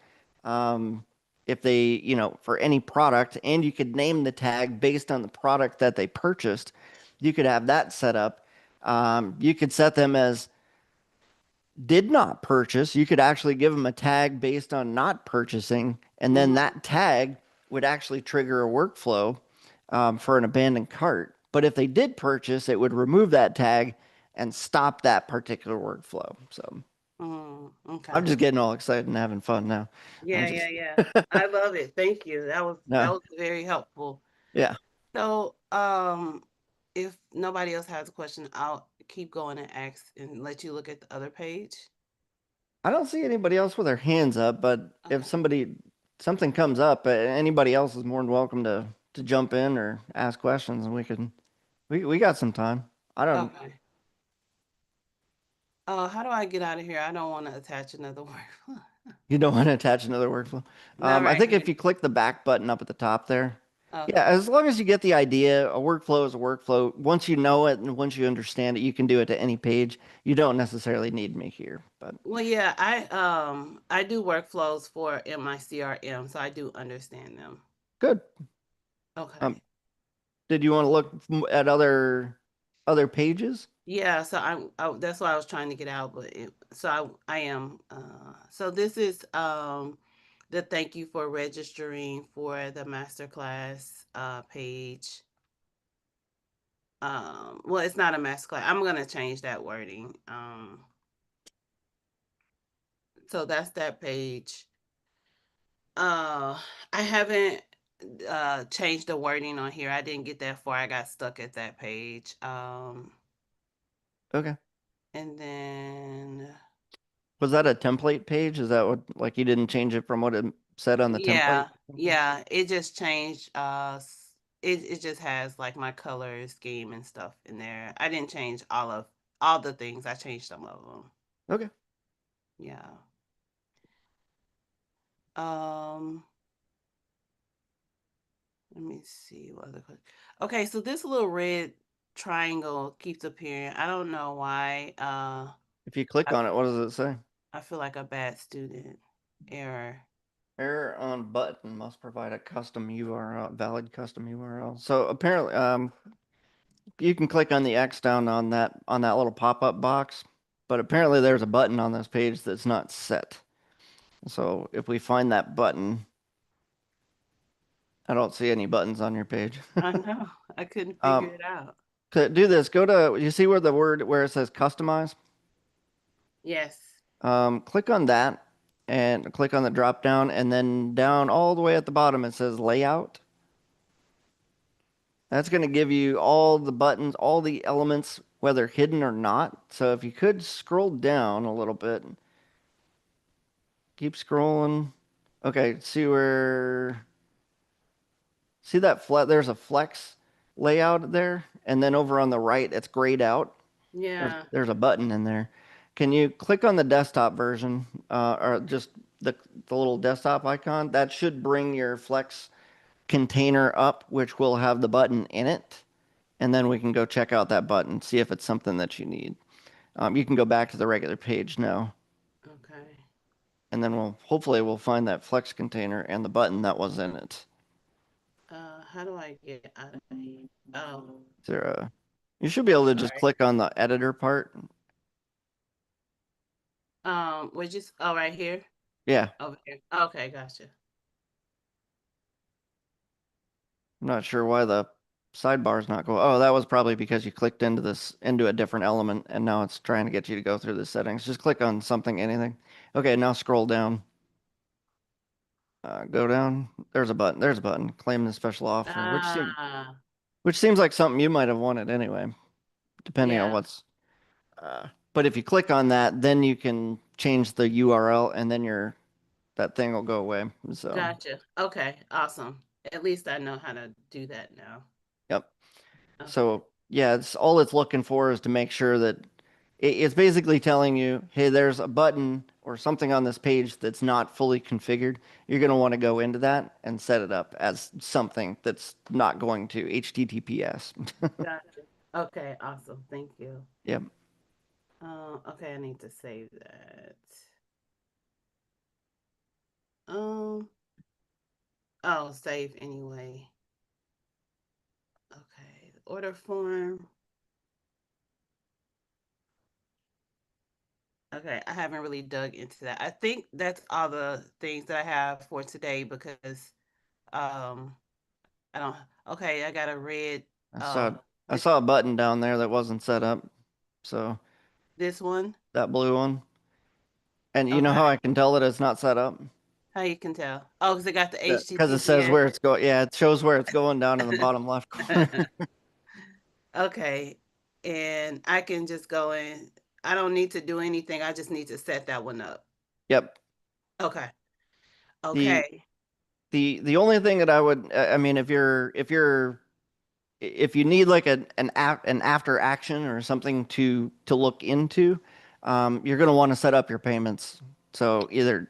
Um, if they, for any product, and you could name the tag based on the product that they purchased. You could have that set up. You could set them as did not purchase, you could actually give them a tag based on not purchasing, and then Hmm. that tag would actually trigger a workflow for an abandoned cart. But if they did purchase, it would remove that tag and stop that particular workflow. So I'm Okay. just getting all excited and having fun now. I'm Yeah, yeah, just yeah. I love it. Thank you. That no, was very helpful. yeah. So, if nobody else has a question, I'll keep going and ask and let you look at the other page. I don't see anybody else with their hands up, but if Okay. something comes up, anybody else is more than welcome to jump in or ask questions, and we got some time. I don't. Okay. How do I get out of here? I don't want to attach another word. You don't want to attach another workflow. Not I right think if now. you click the back button up at the top there, yeah, Okay. as long as you get the idea, a workflow is a workflow. Once you know it and once you understand it, you can do it to any page. You don't necessarily need me here, but Well, yeah, I do workflows for in my CRM, so I do understand them. good. Um, Okay. did you want to look at other pages? Yeah, so that's why I was trying to get out, but I am so this is the thank you for registering for the masterclass page. Well, it's not a masterclass. I'm gonna change that wording. So that's that page. Uh, I haven't changed the wording on here. I didn't get that far. I got stuck at that page. Okay. And then Was that a template page? Is that what, like you didn't change it from what it said on the template? yeah, yeah, it just changed. It just has like my color scheme and stuff in there. I didn't change all the things. I changed some of them. Okay. Yeah. Um, Let me see what other okay, so this little red triangle keeps appearing. I don't know why. If you click I, on it, what does it say? I feel like a bad student. Error. Error on button must provide a custom URL, valid custom URL. So apparently, you can click on the X down on that little pop-up box, but apparently there's a button on this page that's not set. So if we find that button, I don't see any buttons on your page. I know. I couldn't figure Um, it out. do this. Go to, you see where the word, where it says customize? Yes. Click on that and click on the drop down, and then down all the way at the bottom it says layout. That's going to give you all the buttons, all the elements, whether hidden or not. So if you could scroll down a little bit, keep scrolling. Okay, see that flat, there's a flex layout there, and then over on the right it's grayed out. Yeah. There's a button in there. Can you click on the desktop version, or just the little desktop icon? That should bring your flex container up, which will have the button in it. And then we can go check out that button, see if it's something that you need. You can go back to the regular page now, Okay. and then hopefully we'll find that flex container and the button that was in it. How do I get out of here? Oh, Is there you should be able to just sorry. click on the editor part. We're just right here. Yeah, Over here. Okay, gotcha. I'm not sure why the sidebar's not going. Oh, that was probably because you clicked into a different element, and now it's trying to get you to go through the settings. Just click on something, anything. Okay, now scroll down. Go down. There's a button. There's a button. Claim the special offer, Ah, which seems like something you might have wanted anyway, depending on yeah, what's. But if you click on that, then you can change the URL, and then that thing will go away. So, gotcha. Okay, awesome. At least I know how to do that now. yep. Okay. So yeah, it's all it's looking for is to make sure that it's basically telling you, hey, there's a button or something on this page that's not fully configured. You're going to want to go into that and set it up as something that's not going to HTTPS. Gotcha. Okay, awesome. Thank you. Yep. Okay, I need to save that. Um, oh, save anyway. Okay, order form. Okay, I haven't really dug into that. I think that's all the things that I have for today because um I don't okay, I got a red I saw uh I which saw a button down there that wasn't set up. So this one? that blue one. And you know how Okay. I can tell that it's not set up? How you can tell? Oh, because it got the Because it says HTTPS. where it's going. Yeah, it shows where it's going down in the bottom left corner. Okay. And I can just go in. I don't need to do anything. I just need to set that one up. Yep. Okay. The Okay. the only thing that I would, I mean, if you need like an after action or something to look into, you're going to want to set up your payments. So either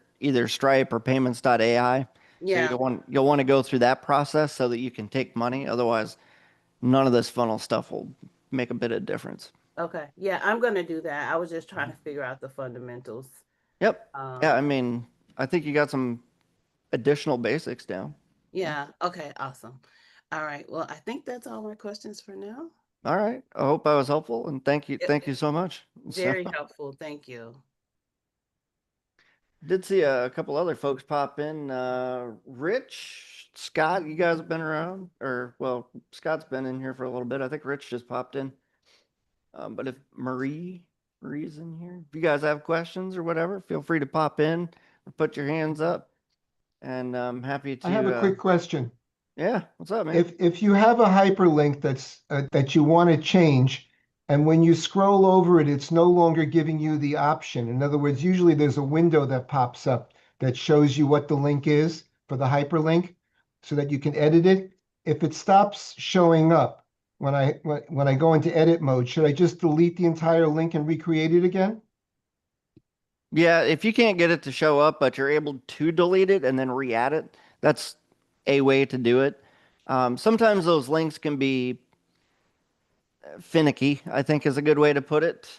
Stripe or payments.ai. So Yeah. you'll want to go through that process so that you can take money. Otherwise, none of this funnel stuff will make a bit of difference. Okay. Yeah, I'm gonna do that. I was just trying to figure out the fundamentals. Yep. Yeah, Um, I mean, I think you got some additional basics down. yeah. Okay, awesome. All right. Well, I think that's all my questions for now. All right. I hope I was helpful and thank you so much. So Very helpful. Thank you. did see a couple other folks pop in. Rich, Scott, you guys have been around, or well, Scott's been in here for a little bit. I think Rich just popped in. But if Marie's in here, if you guys have questions or whatever, feel free to pop in or put your hands up. And I'm happy I have to. a quick question. Yeah, what's up, man? If you have a hyperlink that you want to change, and when you scroll over it, it's no longer giving you the option. In other words, usually there's a window that pops up that shows you what the link is for the hyperlink, so that you can edit it. If it stops showing up when I go into edit mode, should I just delete the entire link and recreate it again? Yeah, if you can't get it to show up, but you're able to delete it and then re-add it, that's a way to do it. Sometimes those links can be finicky, I think is a good way to put it.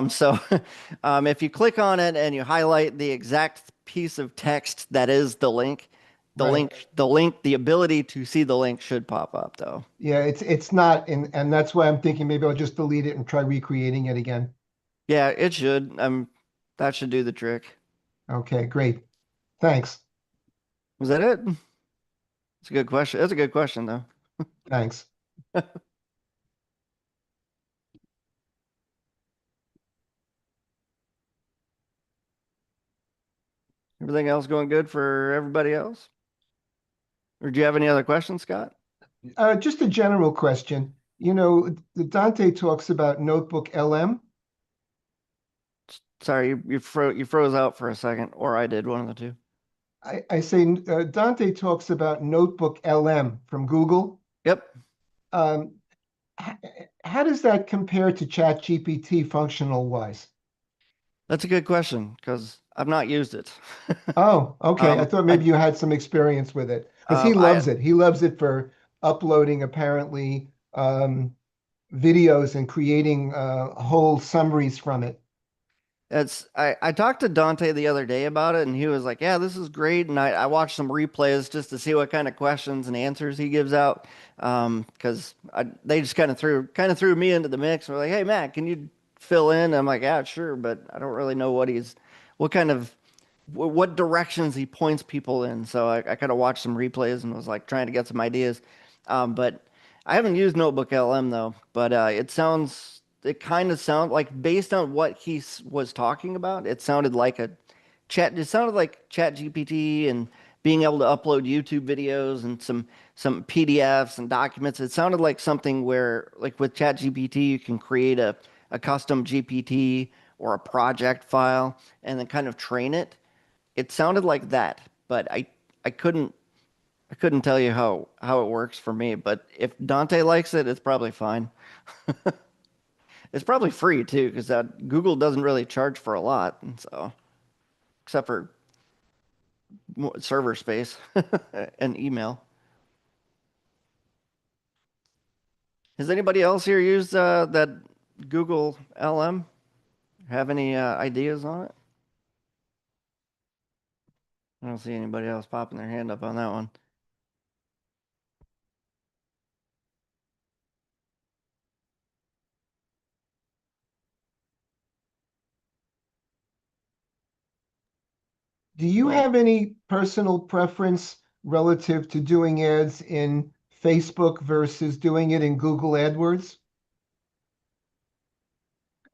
So if you click on it and you highlight the exact piece of text that is the link, Right. the ability to see the link should pop up though. Yeah, it's not, and that's why I'm thinking maybe I'll just delete it and try recreating it again. Yeah, it should. That should do the trick. Okay, great. Thanks. Was that it? It's a good question. That's a good question though. Thanks. Everything else going good for everybody else? Or do you have any other questions, Scott? Just a general question. Dante talks about Notebook LM. Sorry, you froze out for a second, or I did one of the two. I say Dante talks about Notebook LM from Google. Yep, Um, h- how does that compare to ChatGPT functional wise? that's a good question because I've not used it. Oh, okay. I thought I maybe you had some experience with it because he I loves it. He loves it for uploading apparently videos and creating whole summaries from it. I talked to Dante the other day about it, and he was like, "Yeah, this is great." And I watched some replays just to see what kind of questions and answers he gives out, because they just kind of threw me into the mix. We're like, "Hey, Matt, can you fill in?" I'm like, "Yeah, sure," but I don't really know what kind of what directions he points people in. So I kind of watched some replays and was like trying to get some ideas. But I haven't used Notebook LM though. But it kind of sounds like based on what was talking about, it sounded like a chat. It sounded like Chat GPT and being able to upload YouTube videos and some PDFs and documents. It sounded like something where like with Chat GPT, you can create a custom GPT or a project file and then kind of train it. It sounded like that, but I couldn't I couldn't tell you how it works for me. But if Dante likes it, it's probably fine. It's probably free too, because Google doesn't really charge for a lot, and so except for server space and email. Has anybody else here used that Google LM? Have any ideas on it? I don't see anybody else popping their hand up on that one. Do you Well, have any personal preference relative to doing ads in Facebook versus doing it in Google AdWords?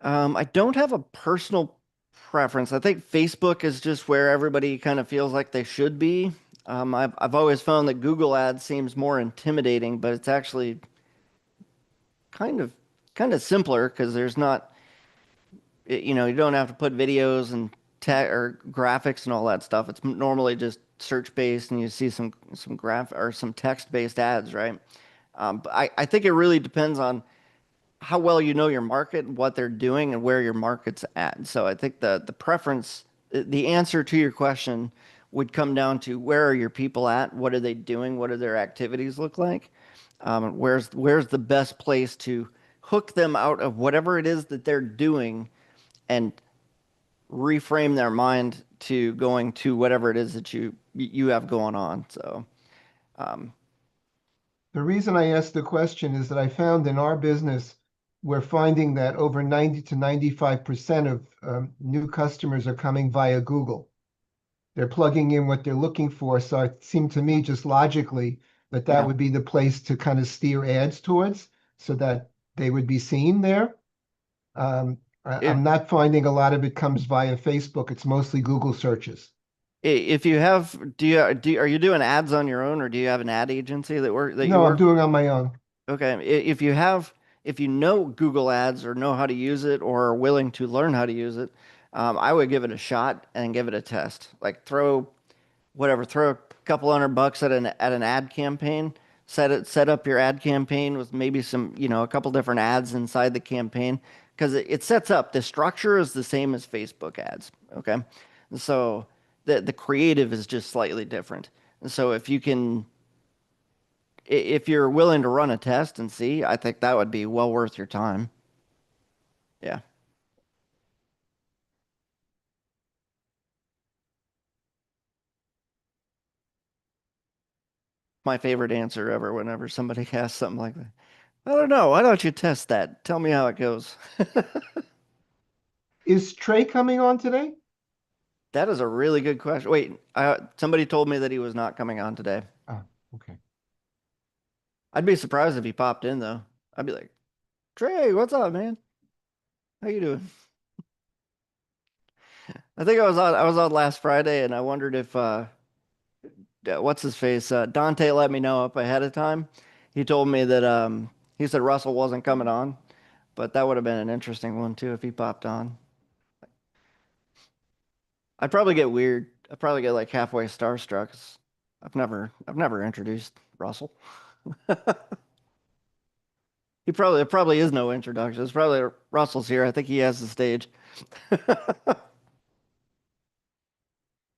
I don't have a personal preference. I think Facebook is just where everybody kind of feels like they should be. I've always found that Google Ads seems more intimidating, but it's actually kind of kind of simpler because there's not, you don't have to put videos and tech or graphics and all that stuff. It's normally just search based, and you see some graph or some text based ads, right? But I think it really depends on how well you know your market, what they're doing, and where your market's at. So I think the preference, the answer to your question would come down to where are your people at? What are they doing? What do their activities look like? Where's the best place to hook them out of whatever it is that they're doing and reframe their mind to going to whatever it is that you have going on. So um, The reason I asked the question is that I found in our business, we're finding that over 90 to 95% of new customers are coming via Google. They're plugging in what they're looking for. So it seemed to me just logically that that yeah, would be the place to kind of steer ads towards so that they would be seen there. I'm if not finding a lot of it comes via Facebook. It's mostly Google searches. if you have, are you doing ads on your own, or do you have an ad agency that you No, I'm work? doing on my own. Okay, if you know Google Ads or know how to use it or are willing to learn how to use it, I would give it a shot and give it a test. Like throw a couple $100 at an ad campaign. Set up your ad campaign with maybe some, a couple different ads inside the campaign. because it sets up the structure is the same as Facebook ads. Okay. And so the creative is just slightly different. And so if you're willing to run a test and see, I think that would be well worth your time. Yeah. My favorite answer ever whenever somebody asks something like that. I don't know. Why don't you test that? Tell me how it goes. Is Trey coming on today? That is a really good question. Wait, somebody told me that he was not coming on today. Ah, okay. I'd be surprised if he popped in though. I'd be like, Trey, what's up, man? How you doing? I think I was on last Friday and I wondered if what's his face? Dante let me know up ahead of time. He told me that he said Russell wasn't coming on, but that would have been an interesting one too if he popped on. I'd probably get weird. I'd probably get like halfway starstruck. 'Cause I've never introduced Russell. There probably is no introduction. It's probably Russell's here. I think he has the stage.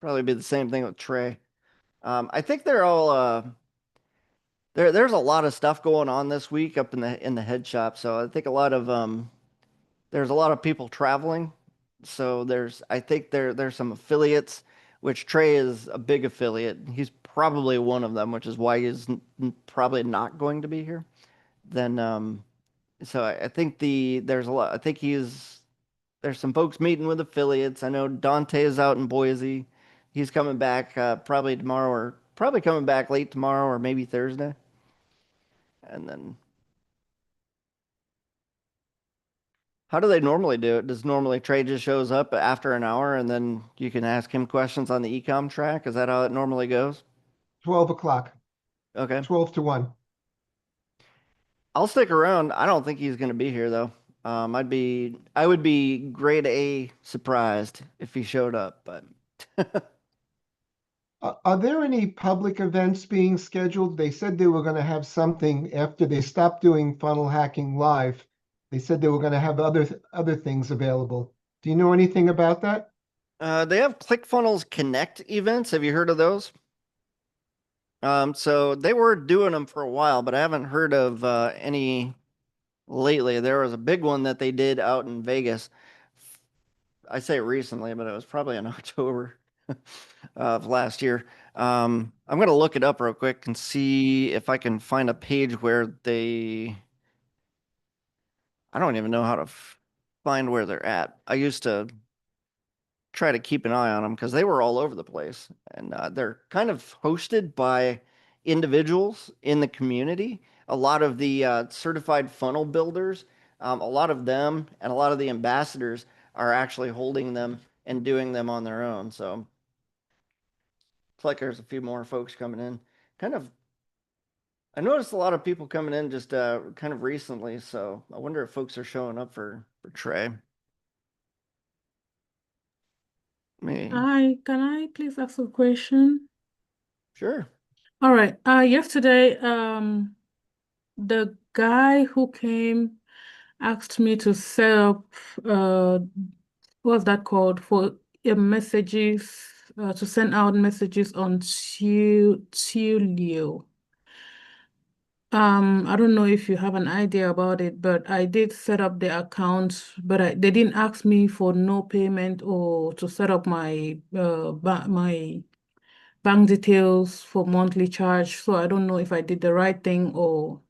Probably be the same thing with Trey. I think they're all there's a lot of stuff going on this week up in the head shop. So I think there's a lot of people traveling. So I think there's some affiliates, which Trey is a big affiliate. He's probably one of them, which is why he's probably not going to be here. Then so I think there's a lot. I think there's some folks meeting with affiliates. I know Dante is out in Boise. He's coming back probably tomorrow or probably coming back late tomorrow or maybe Thursday. And then how do they normally do it? Does normally Trey just shows up after an hour and then you can ask him questions on the ecom track? Is that how it normally goes? 12 o'clock, Okay. 12 to 1. I'll stick around. I don't think he's going to be here though. I would be grade A surprised if he showed up, but Are there any public events being scheduled? They said they were going to have something after they stopped doing funnel hacking live. They said they were going to have other things available. Do you know anything about that? they have ClickFunnels Connect events. Have you heard of those? So they were doing them for a while, but I haven't heard of any lately. There was a big one that they did out in Vegas. I say recently, but it was probably in October of last year. I'm gonna look it up real quick and see if I can find a page where I don't even know how to find where they're at. I used to try to keep an eye on them because they were all over the place. And they're kind of hosted by individuals in the community. A lot of the certified funnel builders, a lot of them and a lot of the ambassadors are actually holding them and doing them on their own. So it's like there's a few more folks coming in. Kind of, I noticed a lot of people coming in just kind of recently. So I wonder if folks are showing up for Trey. Me, Hi, can I please ask a question? sure. All right. Yesterday, the guy who came asked me to set up what's that called for messages to send out messages on Tulio. I don't know if you have an idea about it, but I did set up the account, but they didn't ask me for no payment or to set up my my bank details for monthly charge. So I don't know if I did the right thing or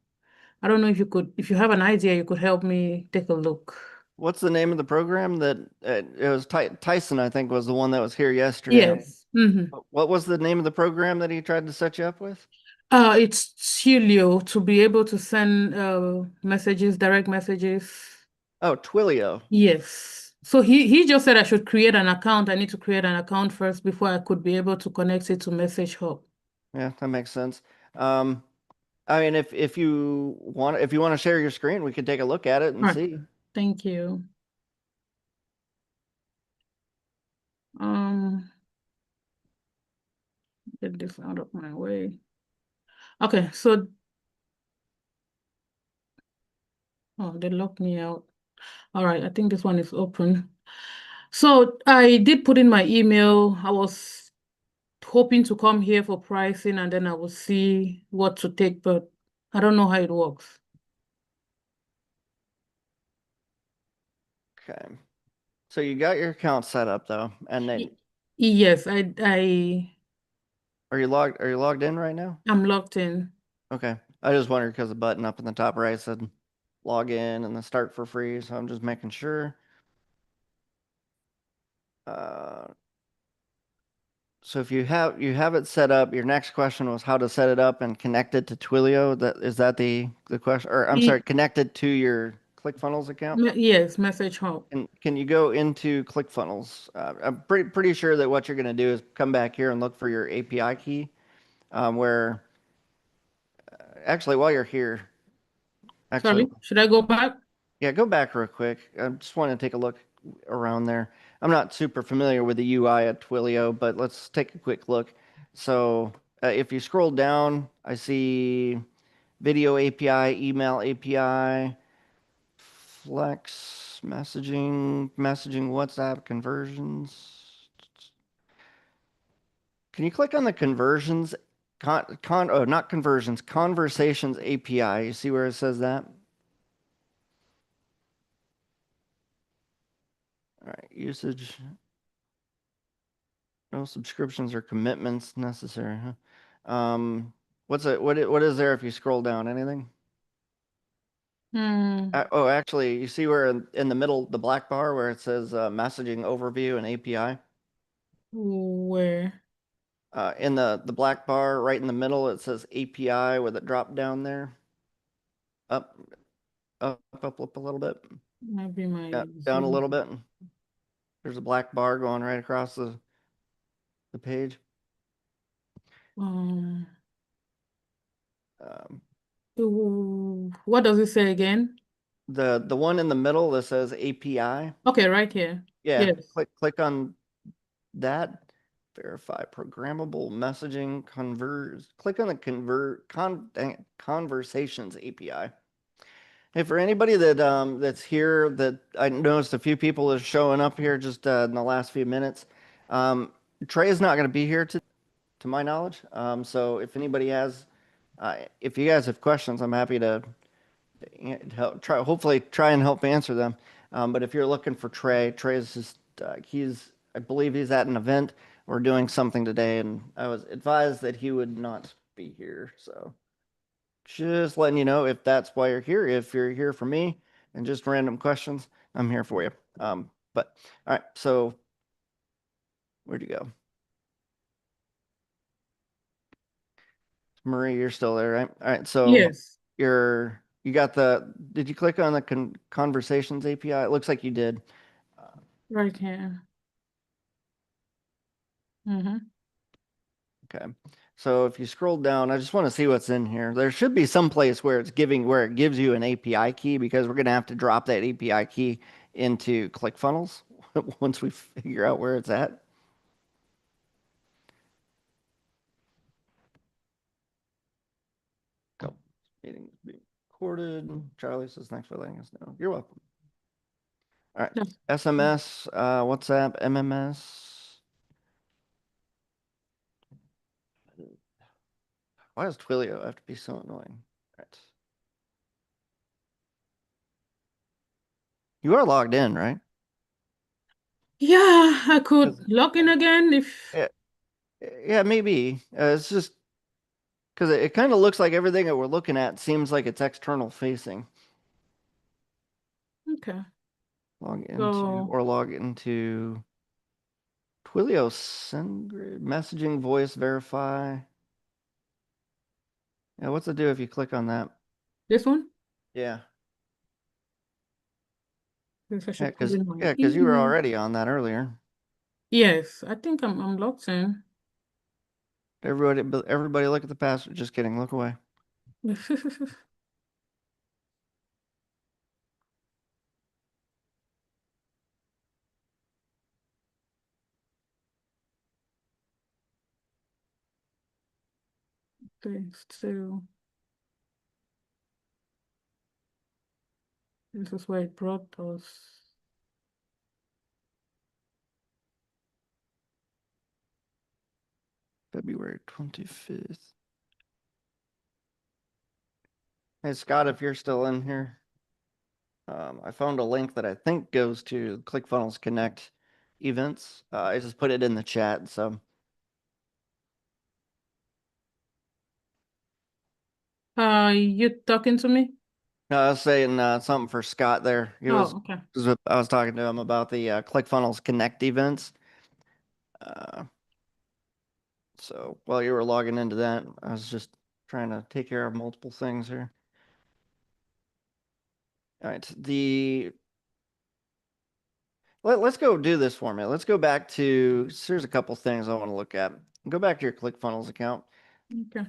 I don't know if you have an idea, you could help me take a look. What's the name of the program that it was Tyson, I think, was the one that was here yesterday. Yes. Mm-hmm. What was the name of the program that he tried to set you up with? It's Tulio to be able to send messages, direct messages. Oh, Twilio. Yes. So he just said I should create an account. I need to create an account first before I could be able to connect it to Message Hub. Yeah, that makes sense. Um, I mean, if you want to share your screen, we could take a look at it and All right. see. Thank you. Um, get this out of my way. Okay, so oh, they locked me out. All right, I think this one is open. So I did put in my email. I was hoping to come here for pricing and then I will see what to take, but I don't know how it works. Okay. So you got your account set up though, and then Yes, I are you logged in right now? am logged in. Okay. I just wondered because the button up in the top right said log in and then start for free, so I'm just making sure. Uh, so if you have it set up, your next question was how to set it up and connect it to Twilio. That is that the question, or I'm sorry, E- connect it to your ClickFunnels account? yes, message hub. And can you go into ClickFunnels? I'm pretty sure that what you're going to do is come back here and look for your API key, where actually while you're here, actually Sorry, should I go back? yeah, go back real quick. I just want to take a look around there. I'm not super familiar with the UI at Twilio, but let's take a quick look. So if you scroll down, I see video API, email API, Flex, messaging, WhatsApp, conversions. Can you click on the conversions, not conversions, conversations API? You see where it says that? All right, usage. No subscriptions or commitments necessary, huh? What is there if you scroll down? Anything? Oh, actually, you see where in the middle, the black bar where it says messaging overview and API? Where? In the black bar right in the middle, it says API with it drop down there. Up, up a little bit. Maybe my Down a Zoom. little bit. There's a black bar going right across the page. Um, Um, what does it say again? the one in the middle that says API. Okay, right here. Yeah, Yes. click on that. Verify programmable messaging converse. Click on the conversations API. Hey, for anybody that that's here, that I noticed a few people are showing up here just in the last few minutes. Trey is not going to be here to my knowledge. So if anybody has, if you guys have questions, I'm happy to hopefully try and help answer them. But if you're looking for Trey, Trey's just I believe he's at an event or doing something today, and I was advised that he would not be here. So just letting you know if that's why you're here. If you're here for me and just random questions, I'm here for you. But all right, so where'd you go? Marie, you're still there, right? All right, so Yes, you got did you click on the conversations API? It looks like you did. right here. Mm-hmm. Okay. So if you scroll down, I just want to see what's in here. There should be some place where where it gives you an API key because we're going to have to drop that API key into ClickFunnels once we figure out where it's at. Go. Meeting being recorded. Charlie says thanks for letting us know. You're welcome. All right. That's SMS, WhatsApp, MMS. Why does Twilio have to be so annoying? All right. You are logged in, right? yeah, I could 'Cause- log in again if Yeah, yeah, maybe. It's just because it kind of looks like everything that we're looking at seems like it's external facing. okay. Log So into Twilio SendGrid messaging voice verify. Yeah, what's it do if you click on that? this one? Yeah. Guess I Yeah, should put in my because you were email. already on that earlier. Yes, I think I'm logged in. Everybody look at the password. Just kidding. Look away. Okay, so This is where it brought us. February 25th. Hey, Scott, if you're still in here, I found a link that I think goes to ClickFunnels Connect events. I just put it in the chat, so. You talking to me? No, I was saying something for Scott there. Oh, okay. I was talking to him about the ClickFunnels Connect events. Uh, so while you were logging into that, I was just trying to take care of multiple things here. All right, let's go do this for me. Let's go back to, here's a couple things I want to look at. Go back to your ClickFunnels account. Okay.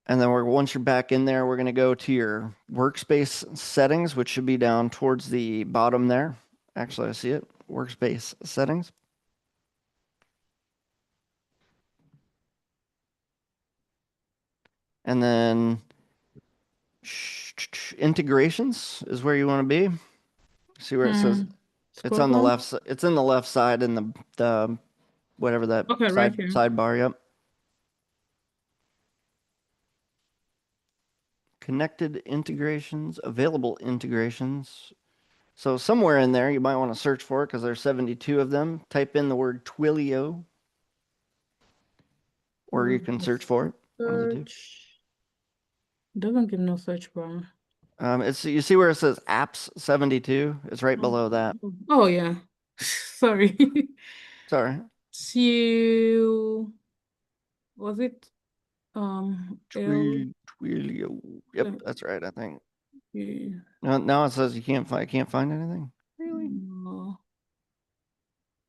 And then once you're back in there, we're going to go to your workspace settings, which should be down towards the bottom there. Actually, I see it. Workspace settings. And then integrations is where you want to be. See where it says it's Scroll on the down. left. It's in the left side in the whatever that Okay, right here. sidebar. Yep. Connected integrations, available integrations. So somewhere in there, you might want to search for it because there's 72 of them. Type in the word Twilio, or you can search for it. One of the two. Search. Doesn't give no search bar. It's you see where it says apps 72? It's right below that. Oh yeah. Sorry. Sorry. Was it L Twilio. Yep, that's right, I think. yeah. Now it says you can't find anything. Really?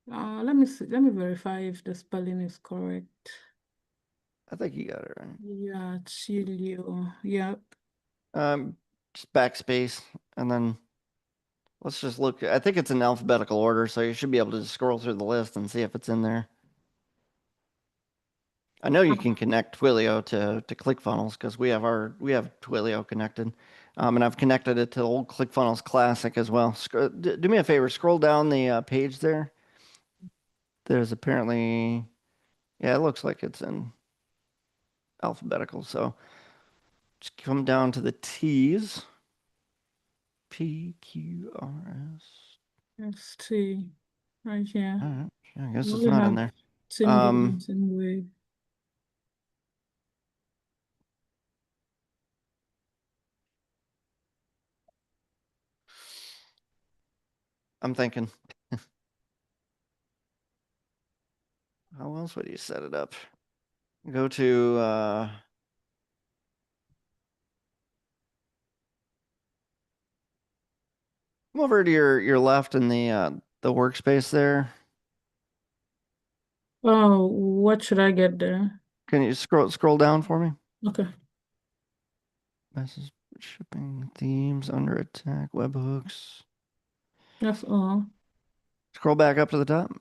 Let me see. Let me verify if the spelling is correct. I think you got it right. Yeah, Chilio. Yep. Just backspace and then let's just look. I think it's in alphabetical order, so you should be able to just scroll through the list and see if it's in there. I know you can connect Twilio to ClickFunnels because we have Twilio connected, and I've connected it to old ClickFunnels Classic as well. Do me a favor, scroll down the page there. There's apparently, yeah, it looks like it's in alphabetical. So just come down to the T's. P Q R S. Let's see. Right here. All right. Yeah, I guess We it's only not in have there. team buildings anyway. I'm thinking, how else would you set it up? Go to come over to your left in the workspace there. Oh, what should I get there? Can you scroll down for me? Okay. Message shipping themes under attack webhooks. That's all. Scroll back up to the top.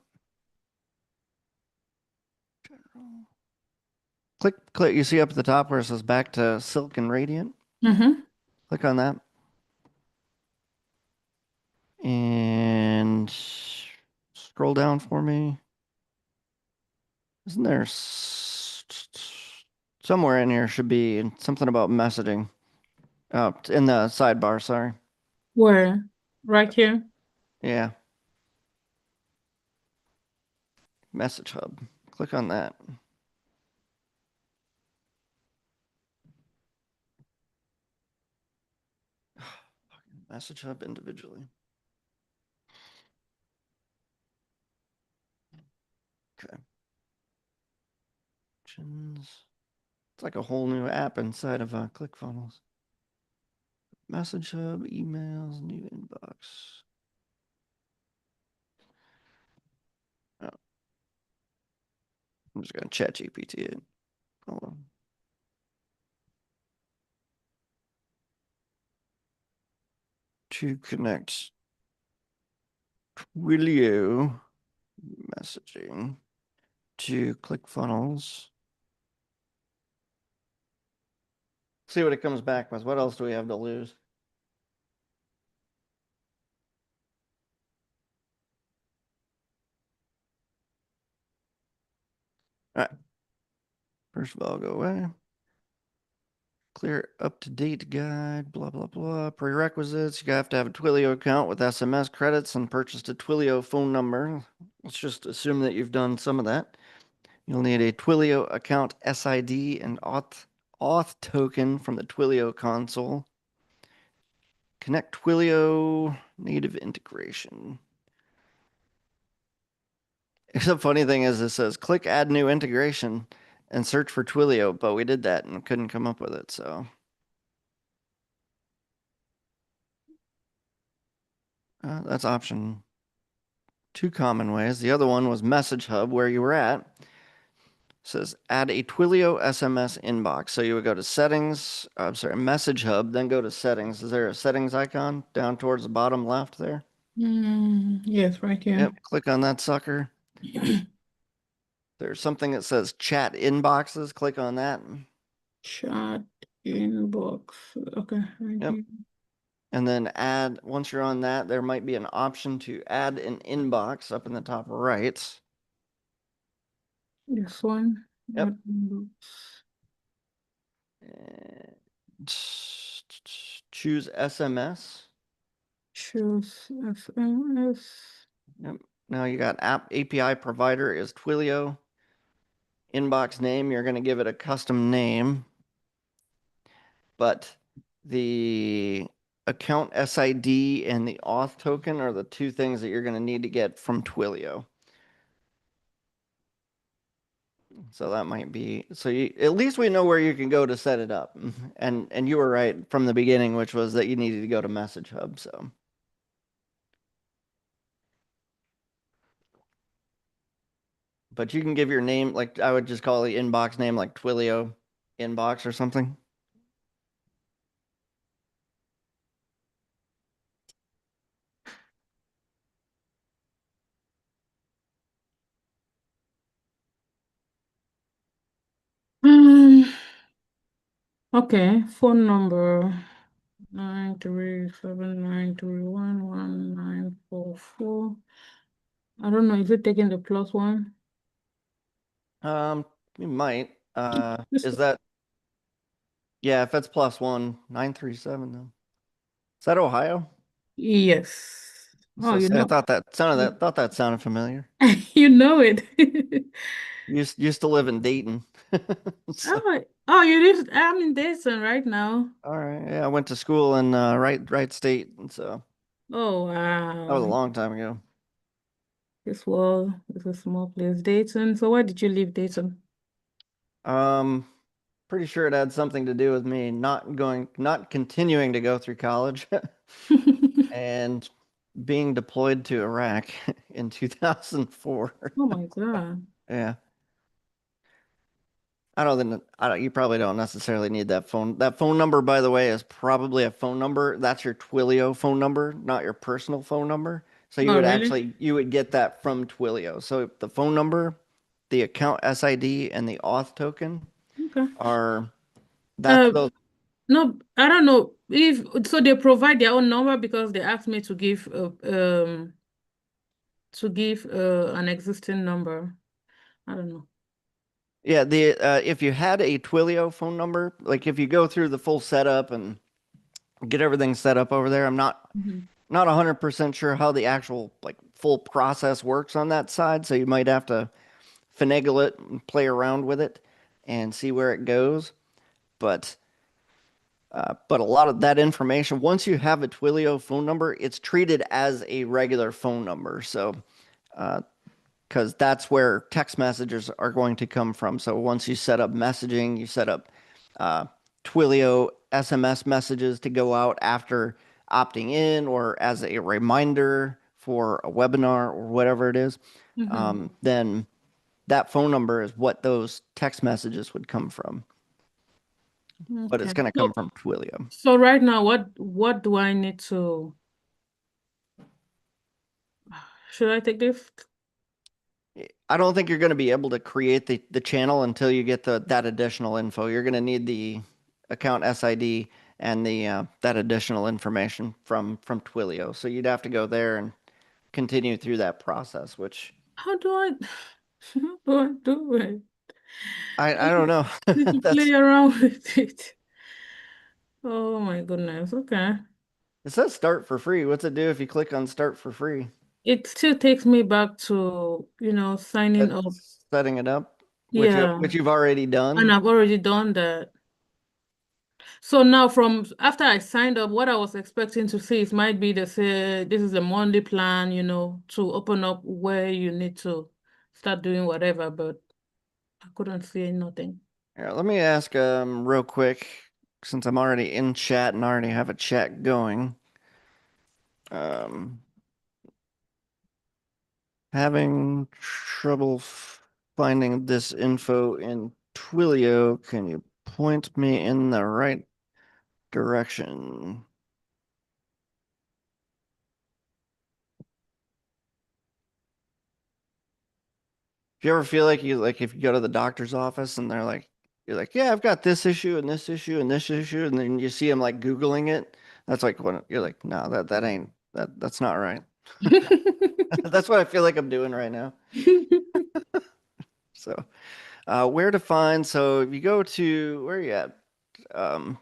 Click. You see up at the top where it says back to Silk and Radiant. Mm-hmm. Click on that. And scroll down for me. Isn't there somewhere in here should be something about messaging? Oh, in the sidebar, sorry. Where? Right here? Yeah. Message Hub. Click on that. Message Hub individually. Okay. It's like a whole new app inside of ClickFunnels. Message Hub, emails, new inbox. Oh. I'm just gonna chat GPT it. Hold on. To connect Twilio messaging to ClickFunnels. See what it comes back with. What else do we have to lose? All right. First of all, go away. Clear up-to-date guide, blah, blah, blah. Prerequisites. You have to have a Twilio account with SMS credits and purchased a Twilio phone number. Let's just assume that you've done some of that. You'll need a Twilio account SID and auth token from the Twilio console. Connect Twilio native integration. The funny thing is, it says click add new integration and search for Twilio, but we did that and couldn't come up with it. So that's option 2 common ways. The other one was Message Hub, where you were at. It says add a Twilio SMS inbox. So you would go to settings, I'm sorry, Message Hub, then go to settings. Is there a settings icon down towards the bottom left there? Yes, right here. Yep, click on that sucker. There's something that says chat inboxes. Click on that. Chat inbox. Okay, right Yep. here. And then once you're on that, there might be an option to add an inbox up in the top right. This one. Yep. Add inbox. Choose SMS. Choose SMS. Yep. Now you got app API provider is Twilio. Inbox name, you're going to give it a custom name. But the account SID and the auth token are the 2 things that you're going to need to get from Twilio. So that might be, so at least we know where you can go to set it up. And you were right from the beginning, which was that you needed to go to Message Hub. So but you can give your name, like I would just call the inbox name like Twilio inbox or something. Okay, phone number 93793111944. I don't know, is it taking the plus one? You might. This Is that, yeah, if it's +1, 937 though. Is that Ohio? Yes. Oh, So you say I know, thought that sounded familiar. you know it. Used to live in Dayton. So, Oh, I'm in Dayton right now. all right, yeah, I went to school in right state, and so Oh, that was a wow. long time ago. This is a small place, Dayton. So why did you leave Dayton? Um, Pretty sure it had something to do with me not continuing to go through college and being deployed to Iraq in 2004. Oh my God. Yeah. You probably don't necessarily need that phone. That phone number, by the way, is probably a phone number. That's your Twilio phone number, not your personal phone number. So Oh, really? you would get that from Twilio. So the phone number, the account SID, and the auth token Okay. are that's Uh, those. no, I don't know if so they provide their own number because they asked me to give an existing number. I don't know. Yeah, if you had a Twilio phone number, like if you go through the full setup and get everything set up over there, I'm Mhm. not 100% sure how the actual like full process works on that side, so you might have to finagle it and play around with it and see where it goes. But but a lot of that information, once you have a Twilio phone number, it's treated as a regular phone number. So because that's where text messages are going to come from. So once you set up messaging, you set up uh, Twilio SMS messages to go out after opting in or as a reminder for a webinar or whatever it is, Mhm. then that phone number is what those text messages would come from. But it's Okay. going to come from Twilio. So right now, what do I need to? Should I take this? I don't think you're going to be able to create the channel until you get that additional info. You're going to need the account SID and the that additional information from Twilio. So you'd have to go there and continue through that process, which How do I? How do I do it? I don't know. Just to play That's around with it. Oh my goodness. Okay. it says start for free. What's it do if you click on start for free? It still takes me back to, signing up. Setting it up, Yeah. which you've already And done. I've already done that. So now from after I signed up, what I was expecting to see is might be they say this is a monthly plan, to open up where you need to start doing whatever, but I couldn't see nothing. Here, let me ask real quick, since I'm already in chat and already have a chat going. Um, having trouble finding this info in Twilio. Can you point me in the right direction? Do you ever feel like if you go to the doctor's office and you're like, yeah, I've got this issue and this issue and this issue, and then you see them like Googling it. That's like when you're like, no, that ain't that's not right. That's what I feel like I'm doing right now. So, where to find? So if you go to where are you at? Um,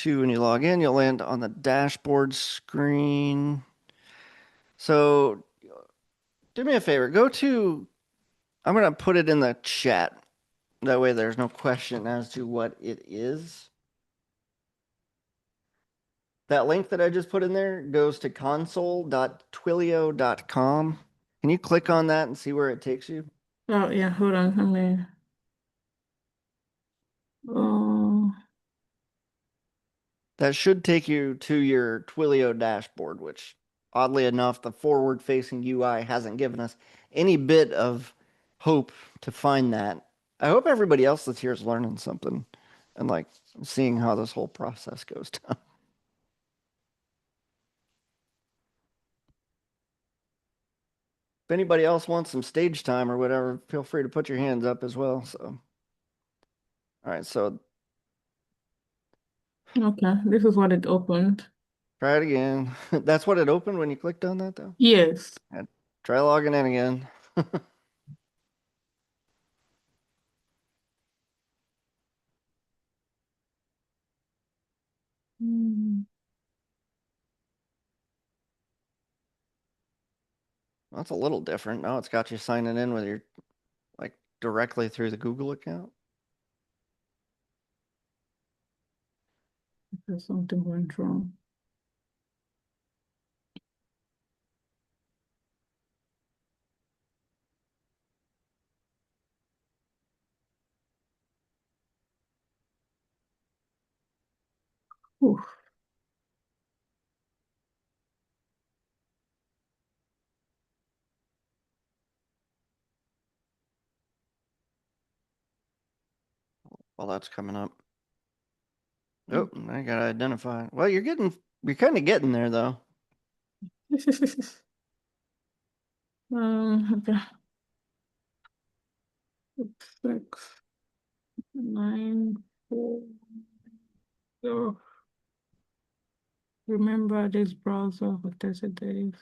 when you log in, you'll land on the dashboard screen. So do me a favor, I'm gonna put it in the chat. That way there's no question as to what it is. That link that I just put in there goes to console.twilio.com. Can you click on that and see where it takes you? Oh yeah, hold on. Oh, That should take you to your Twilio dashboard, which oddly enough, the forward facing UI hasn't given us any bit of hope to find that. I hope everybody else that's here is learning something and like seeing how this whole process goes down. If anybody else wants some stage time or whatever, feel free to put your hands up as well. So, all right, so okay. This is what it opened. try it again. That's what it opened when you clicked on that, though. Yes. Yeah, try logging in again. Mm, That's a little different. Now it's got you signing in with your like directly through the Google account. There's something went wrong. Oof. Well, that's coming up. Oh, I gotta identify. Well, you're kind of getting there though. Okay. 6, 9, 4. Remember this browser for 30 days.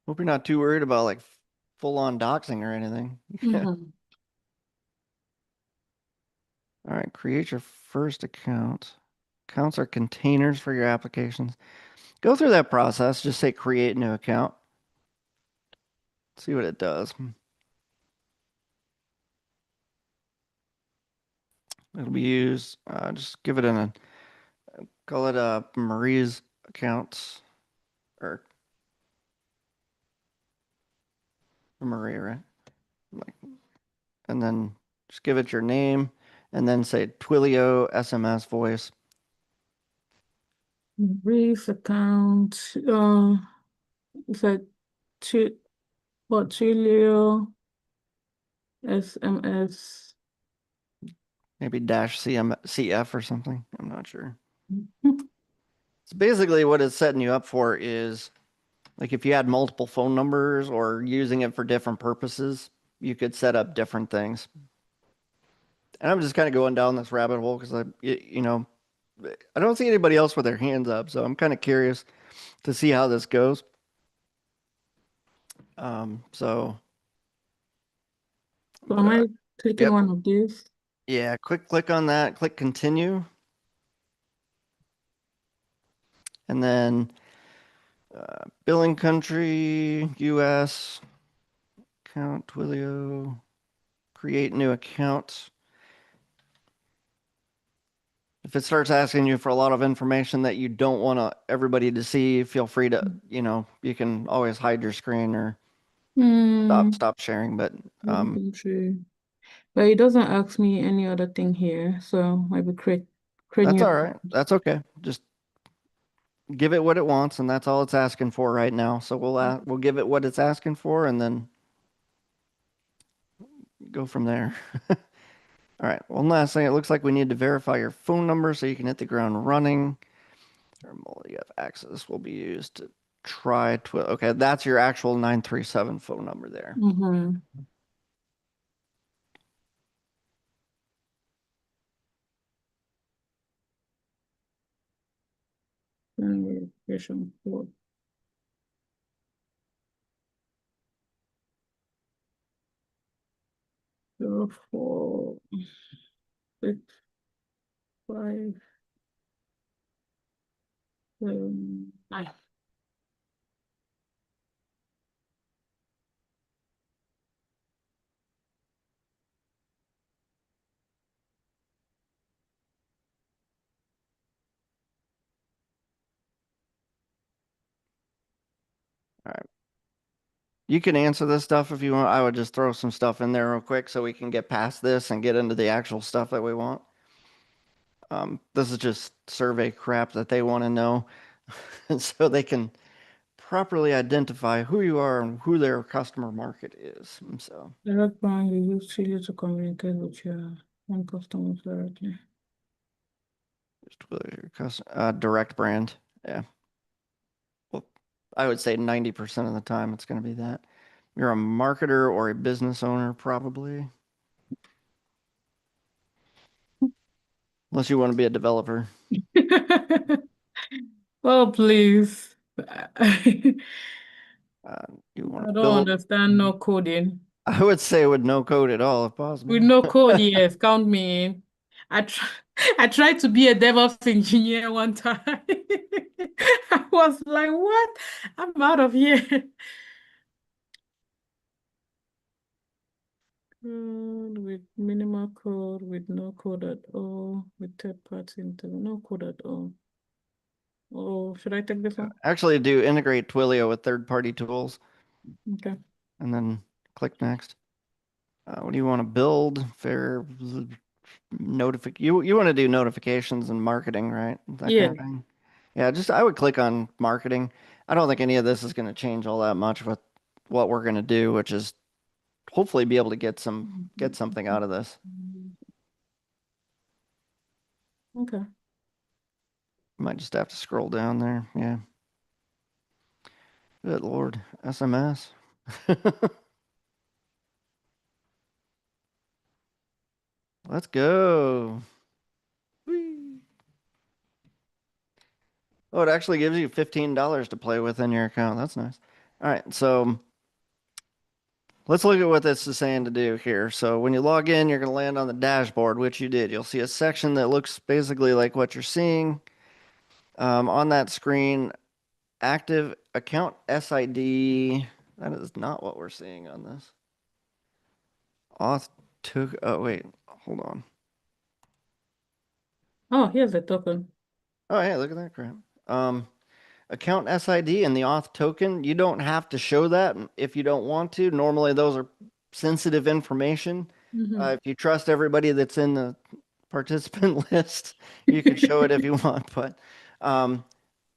Hope you're not too worried about like full on doxing or anything. Mhm. All right, create your first account. Accounts are containers for your applications. Go through that process. Just say create new account. See what it does. It'll be used. Just give it call it Marie's account or Marie, right? Like, and then just give it your name and then say Twilio SMS voice. Brief account. It's like Portilio SMS. Maybe dash CF or something. I'm not sure. So basically what it's setting you up for is like if you had multiple phone numbers or using it for different purposes, you could set up different things. And I'm just kind of going down this rabbit hole because I don't see anybody else with their hands up, so I'm kind of curious to see how this goes. So So But am I clicking yep. one of these? Yeah, click on that, click continue, and then billing country, US, account, Twilio, create new account. If it starts asking you for a lot of information that you don't want everybody to see, feel free to, you can always hide your screen or Hmm. stop sharing. But Country. But it doesn't ask me any other thing here, so maybe create that's new. all right. That's okay. Just give it what it wants, and that's all it's asking for right now. So we'll give it what it's asking for, and then go from there. All right. One last thing. It looks like we need to verify your phone number so you can hit the ground running. Thermal EF access will be used to try Okay, that's your actual 937 phone number there. Mm-hmm. Verification code. 046579. All right. You can answer this stuff if you want. I would just throw some stuff in there real quick so we can get past this and get into the actual stuff that we want. This is just survey crap that they want to know so they can properly identify who you are and who their customer market is. So Direct bank, you use Chile to communicate with your own customers directly. direct brand. Yeah. Well, I would say 90% of the time it's going to be that. You're a marketer or a business owner, probably. Unless you want to be a developer. Oh, please. I You want to don't build. understand no coding. I would say with no code at all, if With possible. no code, yes, count me in. I try, I tried to be a DevOps engineer one time. I was like, what? I'm out of here. With minimal code, with no code at all, with third party no code at all. Oh, should I take this one? Actually, do integrate Twilio with third-party tools, Okay. and then click next. What do you want to build? Fair you want to do notifications and marketing, right? That kind Yeah. of thing. Yeah, just I would click on marketing. I don't think any of this is going to change all that much with what we're going to do, which is hopefully be able to get something out of this. Okay. Might just have to scroll down there. Yeah. Good Lord. SMS. Let's go. Whee. Oh, it actually gives you $15 to play with in your account. That's nice. All right, so let's look at what this is saying to do here. So when you log in, you're going to land on the dashboard, which you did. You'll see a section that looks basically like what you're seeing on that screen. Active account SID. That is not what we're seeing on this. Auth took. Oh wait, hold on. Oh, here's the token. Oh yeah, look at that crap. Um, account SID and the auth token. You don't have to show that if you don't want to. Normally, those are sensitive information. Mm-hmm. If you trust everybody that's in the participant list, you can show it if you want. But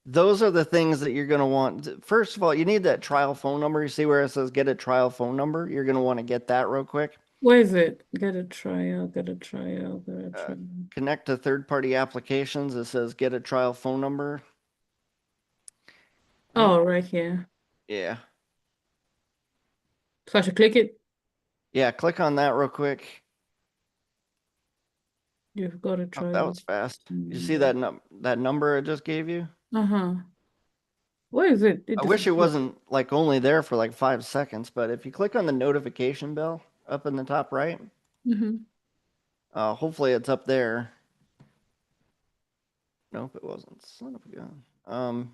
those are the things that you're going to want. First of all, you need that trial phone number. You see where it says get a trial phone number? You're going to want to get that real quick. Where is it? Get a trial, get a trial, get a Uh, trial. Connect to third-party applications. It says get a trial phone number. Oh, right here. Yeah. So I should click it. Yeah, click on that real quick. You've got a Oh, that trial. was fast. You see that number it just gave you? Uh-huh. Where is it? It I wish it disappeared. wasn't like only there for like 5 seconds, but if you click on the notification bell, up in the top right. Mm-hmm. Hopefully it's up there. Nope, it wasn't. Son of a gun.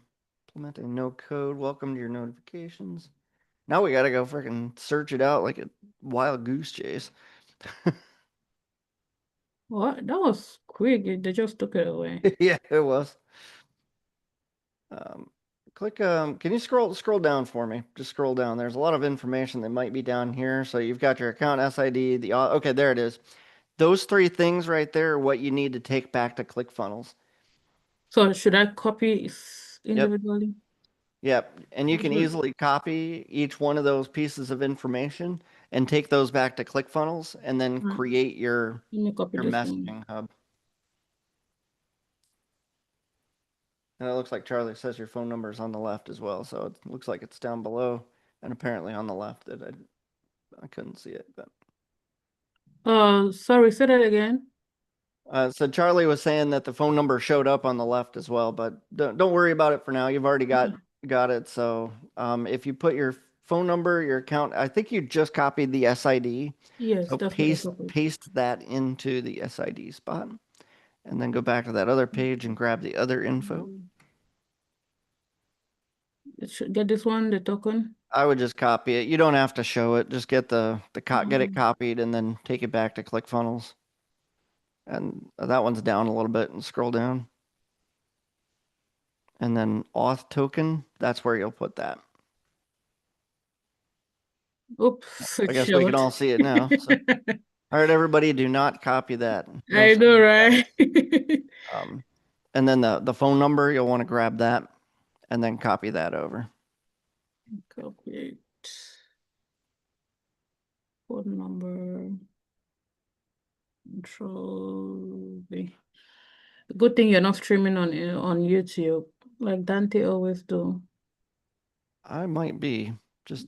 Implementing no code. Welcome to your notifications. Now we gotta go freaking search it out like a wild goose chase. What? That was quick. They just took it away. Yeah, it was. Um, can you scroll down for me? Just scroll down. There's a lot of information that might be down here. So you've got your account SID, okay, there it is. Those three things right there are what you need to take back to ClickFunnels. So should I copy Yep. individually? Yep. And you can easily copy each one of those pieces of information and take those back to ClickFunnels and then Right. create your Let me copy this one. messaging hub. And it looks like Charlie says your phone number is on the left as well. So it looks like it's down below and apparently on the left. I couldn't see it, but Sorry, say that again. so Charlie was saying that the phone number showed up on the left as well, but don't worry about it for now. You've already got it. So if you put your phone number, your account, I think you just copied the SID. Yes, So that's what I copied. paste that into the SID spot, and then go back to that other page and grab the other info. It should get this one, the token. I would just copy it. You don't have to show it. Just get get it copied and then take it back to ClickFunnels. And that one's down a little bit and scroll down. And then auth token, that's where you'll put that. Oops, I it guess we can all showed. see it now. So, all right, everybody, do not copy that. No I know, sir. right? And then the phone number, you'll want to grab that and then copy that over. Copy it. Phone number. Control V. Good thing you're not streaming on YouTube, like Dante always do. I might be just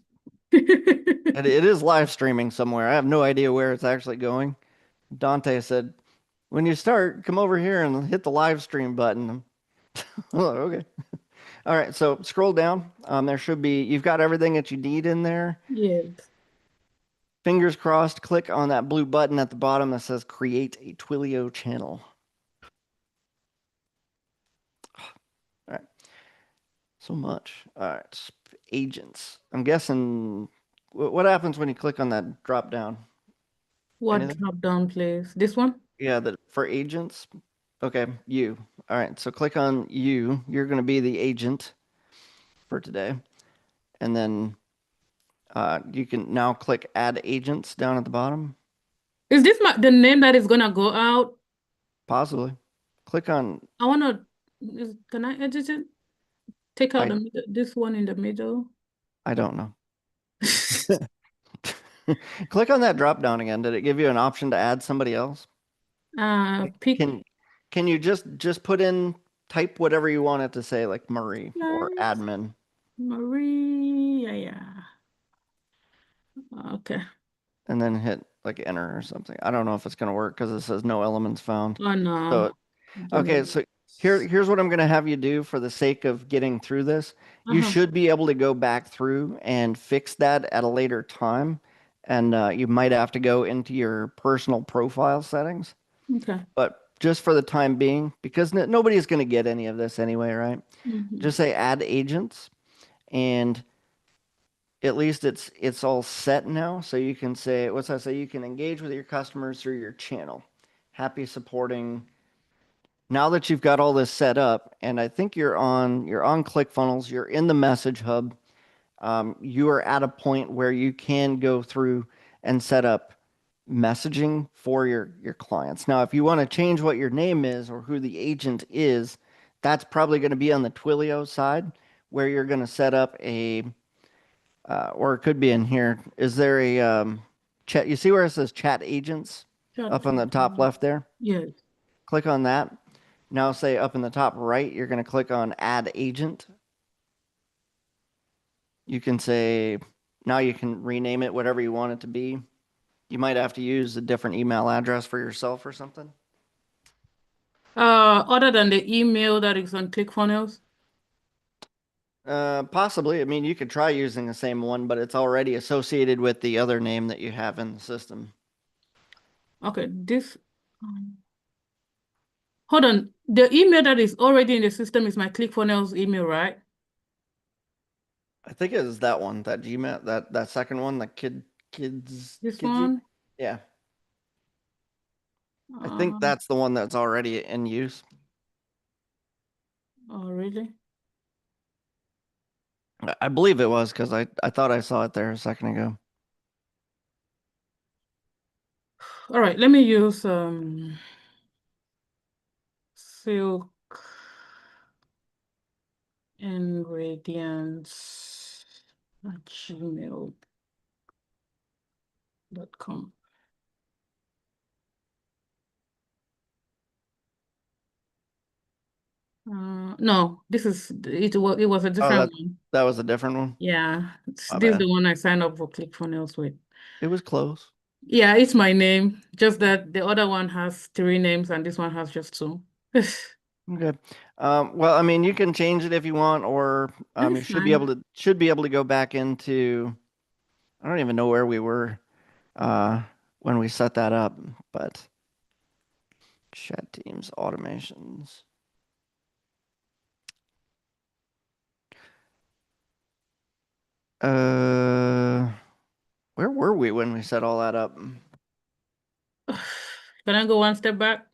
it is live streaming somewhere. I have no idea where it's actually going. Dante said, when you start, come over here and hit the live stream button. Oh, okay. All right, so scroll down. There should be, you've got everything that you need in there. Yes. Fingers crossed, click on that blue button at the bottom that says create a Twilio channel. All right. So much. All right. Agents. I'm guessing what happens when you click on that drop down? What Anything? drop down, please? This one? Yeah, for agents. Okay, you. All right, so click on you. You're going to be the agent for today. And then you can now click add agents down at the bottom. Is this the name that is gonna go out? Possibly. Click on. I wanna. Can I edit it? Take out this one in the middle. I don't know. Click on that drop down again. Did it give you an option to add somebody else? Pick. Can you just put in, type whatever you want it to say, like Marie or admin? Marie. Yeah. Okay. And then hit like enter or something. I don't know if it's going to work because it says no elements found. Oh no. So, okay, so here's what I'm going to have you do for the sake of getting through this. You should be able to go back through and fix that at a later time. And you might have to go into your personal profile settings. Okay. But just for the time being, because nobody's going to get any of this anyway, right? Just say add agents, and at least it's all set now. So you can say, what's that say? You can engage with your customers through your channel. Happy supporting. Now that you've got all this set up, and I think you're on ClickFunnels, you're in the message hub. You are at a point where you can go through and set up messaging for your clients. Now, if you want to change what your name is or who the agent is, that's probably going to be on the Twilio side where you're going to set up a, or it could be in here. Is there a chat? You see where it says chat agents up on the top left there? Yes. Click on that. Now say up in the top right, you're going to click on add agent. You can say, now you can rename it whatever you want it to be. You might have to use a different email address for yourself or something. Other than the email that is on ClickFunnels? Possibly. I mean, you could try using the same one, but it's already associated with the other name that you have in the system. Okay, hold on. The email that is already in the system is my ClickFunnels email, right? I think it is that one, that Gmail, that second one, the This kids email. one? Yeah, I think Um, that's the one that's already in use. oh, really? I believe it was because I thought I saw it there a second ago. All right, let me use silk ingredients at gmail.com. No, it was a Oh, different one. that was a different one. Yeah, My this is bad. the one I signed up for ClickFunnels with. It was close. Yeah, it's my name. Just that the other one has three names and this one has just two. Okay. Well, I mean, you can change it if you want, or you That's fine. should be able to go back into. I don't even know where we were when we set that up, but chat teams automations. Uh, where were we when we set all that up? Can I go one step back?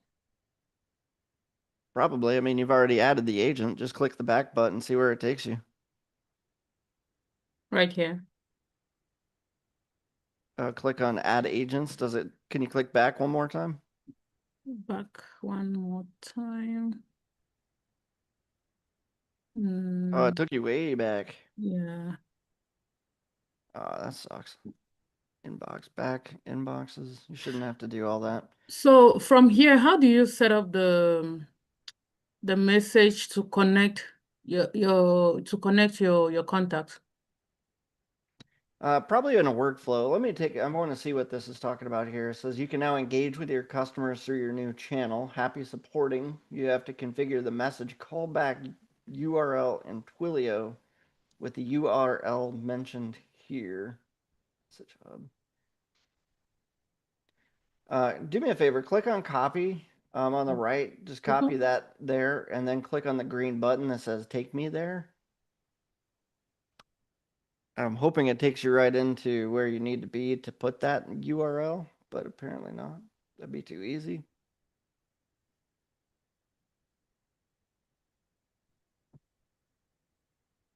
Probably. I mean, you've already added the agent. Just click the back button, see where it takes you. Right here. Click on add agents. Can you click back one more time? Back one more time. Oh, it Mm, took you way back. yeah. Oh, that sucks. Inbox back, inboxes. You shouldn't have to do all that. So from here, how do you set up the message to connect your contact? Probably in a workflow. I want to see what this is talking about here. It says you can now engage with your customers through your new channel. Happy supporting. You have to configure the message callback URL in Twilio with the URL mentioned here. Such a hub. Do me a favor, click on copy on the right. Just copy Okay. that there and then click on the green button that says take me there. I'm hoping it takes you right into where you need to be to put that URL, but apparently not. That'd be too easy.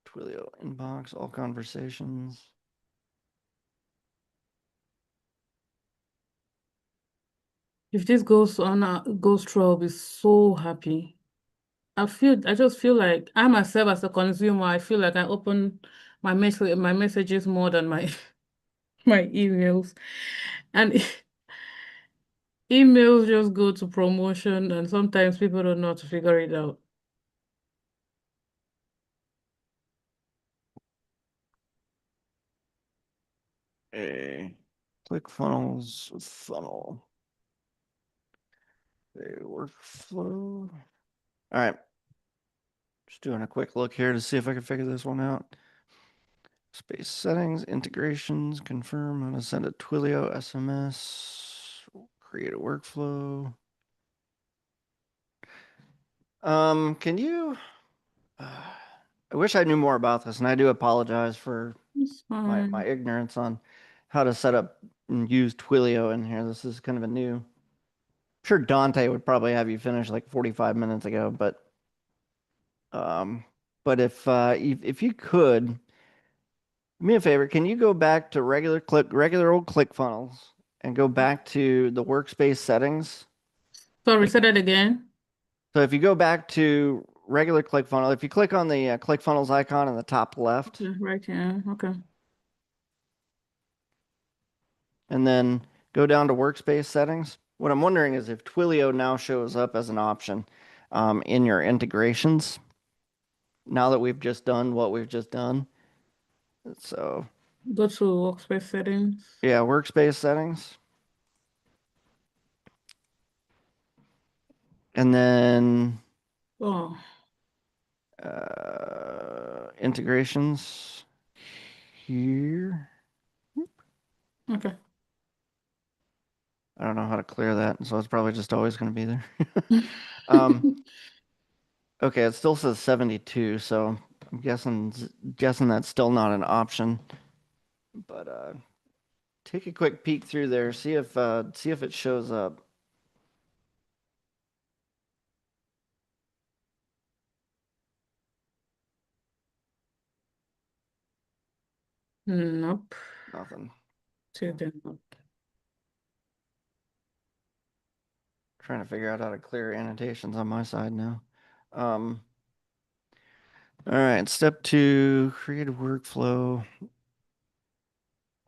Twilio inbox, all conversations. If this goes through, I'll be so happy. I just feel like I myself as a consumer, I feel like I open my messages more than my my emails. And emails just go to promotion and sometimes people don't know how to figure it out. A click funnels with funnel. A workflow. All right. Just doing a quick look here to see if I can figure this one out. Space settings, integrations, confirm how to send a Twilio SMS, create a workflow. Can you? I wish I knew more about this, and I do apologize for It's my fine. ignorance on how to set up and use Twilio in here. This is kind of a new. I'm sure Dante would probably have you finish like 45 minutes ago, um, but if you could, do me a favor, can you go back to regular old ClickFunnels and go back to the workspace settings? Sorry, Like, say that again. so if you go back to regular ClickFunnels, if you click on the ClickFunnels icon in the top left, Okay, right here. Okay. and then go down to workspace settings. What I'm wondering is if Twilio now shows up as an option in your integrations now that we've just done what we've just done. So Go to workspace settings. yeah, workspace settings. And then Oh, integrations here. Okay. I don't know how to clear that, so it's probably just always going to be there. Um, okay, it still says 72, so I'm guessing that's still not an option. But take a quick peek through there, see if it shows up. Nope. Nothing. Still did not. Trying to figure out how to clear annotations on my side now. All right, step 2, create a workflow.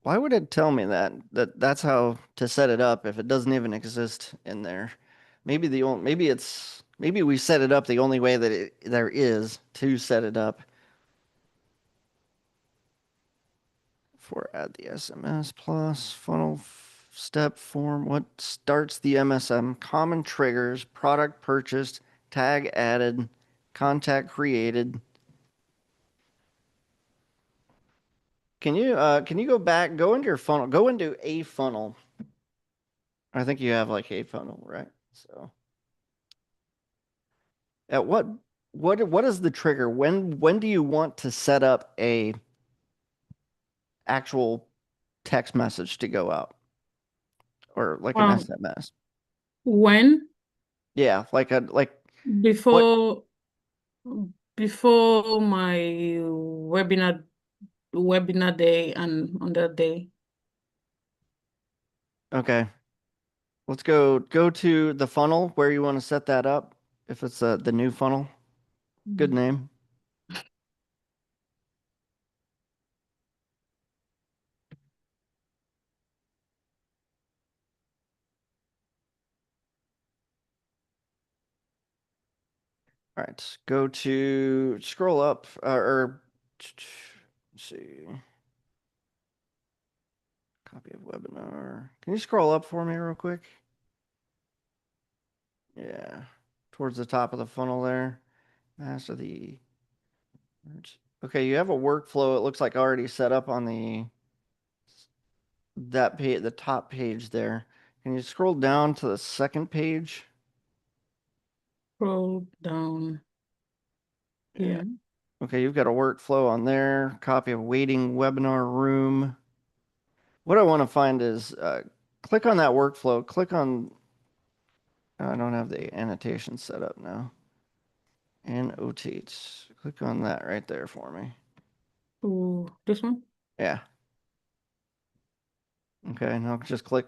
Why would it tell me that's how to set it up if it doesn't even exist in there? Maybe we set it up the only way that there is to set it up. For add the SMS plus funnel step form. What starts the MSM? Common triggers, product purchased, tag added, contact created. Can you go back, go into your funnel, go into a funnel. I think you have like a funnel, right? So at what is the trigger? When do you want to set up a actual text message to go out or like an Wow. SMS? When? Yeah, like what? Before before my webinar day and on that day. Okay. Let's go to the funnel where you want to set that up. If it's the new funnel, good name. All right, go to scroll up or let's see, copy of webinar. Can you scroll up for me real quick? Yeah, towards the top of the funnel there. Master the. Okay, you have a workflow. It looks like already set up on that page, the top page there. Can you scroll down to the second page? Scroll down Yeah. here. Okay, you've got a workflow on there. Copy of waiting webinar room. What I want to find is click on that workflow. Click on. I don't have the annotation set up now. Annotate. Click on that right there for me. Oh, this one? Yeah. Okay, now just click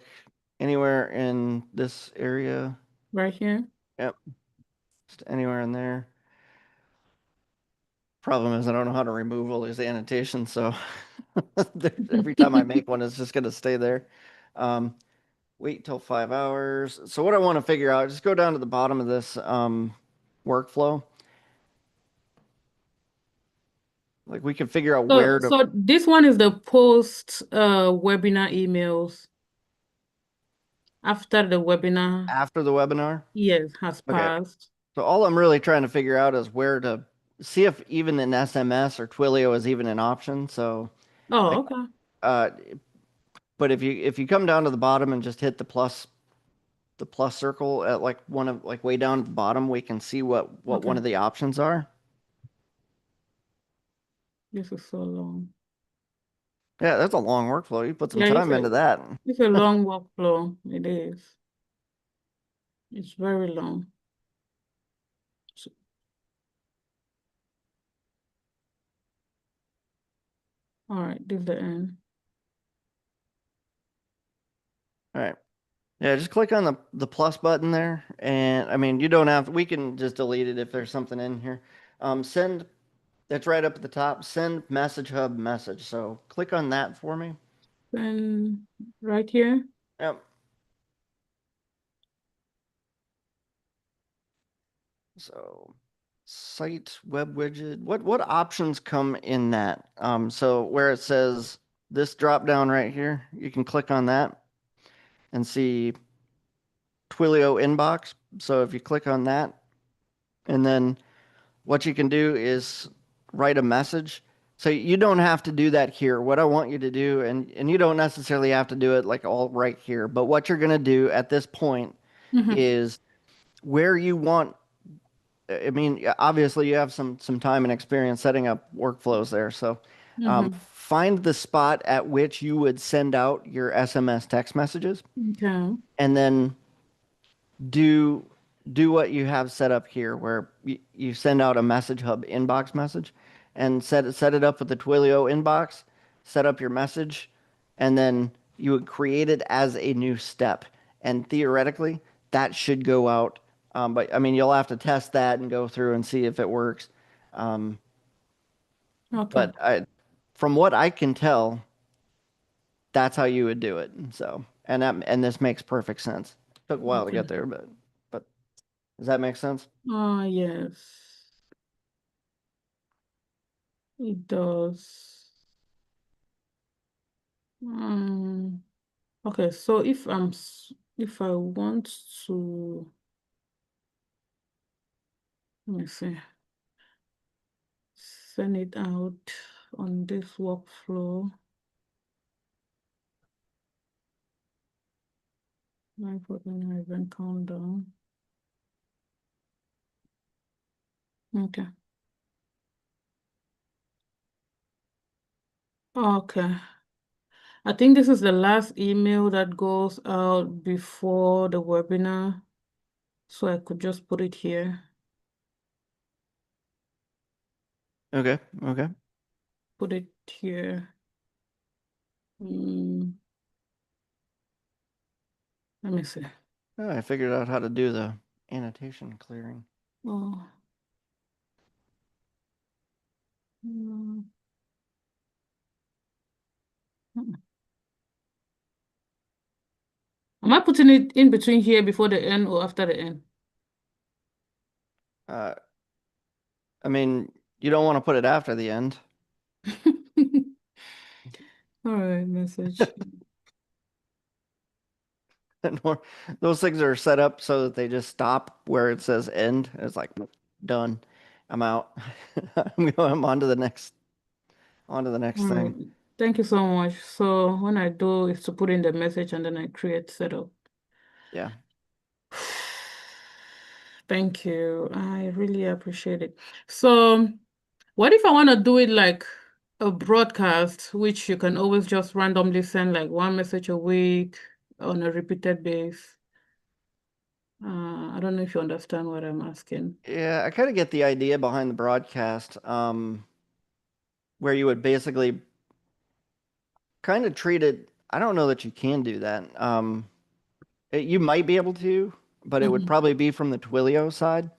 anywhere in this area. Right here. Yep. Just anywhere in there. Problem is I don't know how to remove all these annotations, so every time I make one, it's just going to stay there. Wait till 5 hours. So what I want to figure out, just go down to the bottom of this workflow. Like we can figure out So where to so this one is the post webinar emails after the webinar, after the webinar. yes, has Okay. passed. So all I'm really trying to figure out is where to see if even an SMS or Twilio is even an option. So Oh, like okay. uh but if you come down to the bottom and just hit the plus circle at like one of like way down at the bottom, we can see what Okay. one of the options are. This is so long. Yeah, that's a long workflow. You put some Yeah, time into that. it's a long workflow. It is. It's very long. So- all right, this is the end. All right. Yeah, just click on the plus button there. And I mean, you don't have, we can just delete it if there's something in here. Send, that's right up at the top. Send message hub message. So click on that for me. And right here. Yep. So site web widget. What options come in that? So where it says this drop down right here, you can click on that and see Twilio inbox. So if you click on that, and then what you can do is write a message. So you don't have to do that here. What I want you to do, and you don't necessarily have to do it like all right here, but what you're going to do at this point Mm-hmm. is where you want. I mean, obviously you have some time and experience setting up workflows there. So Mm-hmm. find the spot at which you would send out your SMS text messages, Okay. and then do do what you have set up here, where you send out a message hub inbox message, and set it up with the Twilio inbox, set up your message, and then you would create it as a new step. And theoretically, that should go out. But I mean, you'll have to test that and go through and see if it works. Um, Okay. but from what I can tell, that's how you would do it. So, and this makes perfect sense. Took a while to get Okay. there, but does that make sense? Ah, yes, it does. Um, okay, so if I want to, let me see, send it out on this workflow, my program event countdown. Okay. Okay. I think this is the last email that goes out before the webinar, so I could just put it here. Okay, okay. Put it here. Mm, let me see. Oh, I figured out how to do the annotation clearing. Oh. mm, mm. Am I putting it in between here before the end or after the end? Uh, I mean, you don't want to put it after the end. All right, message. Those things are set up so that they just stop where it says end. It's like done. I'm out. I'm on to the next All right. thing. Thank you so much. So when I do is to put in the message and then I create setup. Yeah. Thank you. I really appreciate it. So what if I want to do it like a broadcast, which you can always just randomly send like one message a week on a repeated base? I don't know if you understand what I'm asking. Yeah, I kind of get the idea behind the broadcast, where you would basically kind of treat it. I don't know that you can do that. You might be able to, but it would Mhm. probably be from the Twilio side.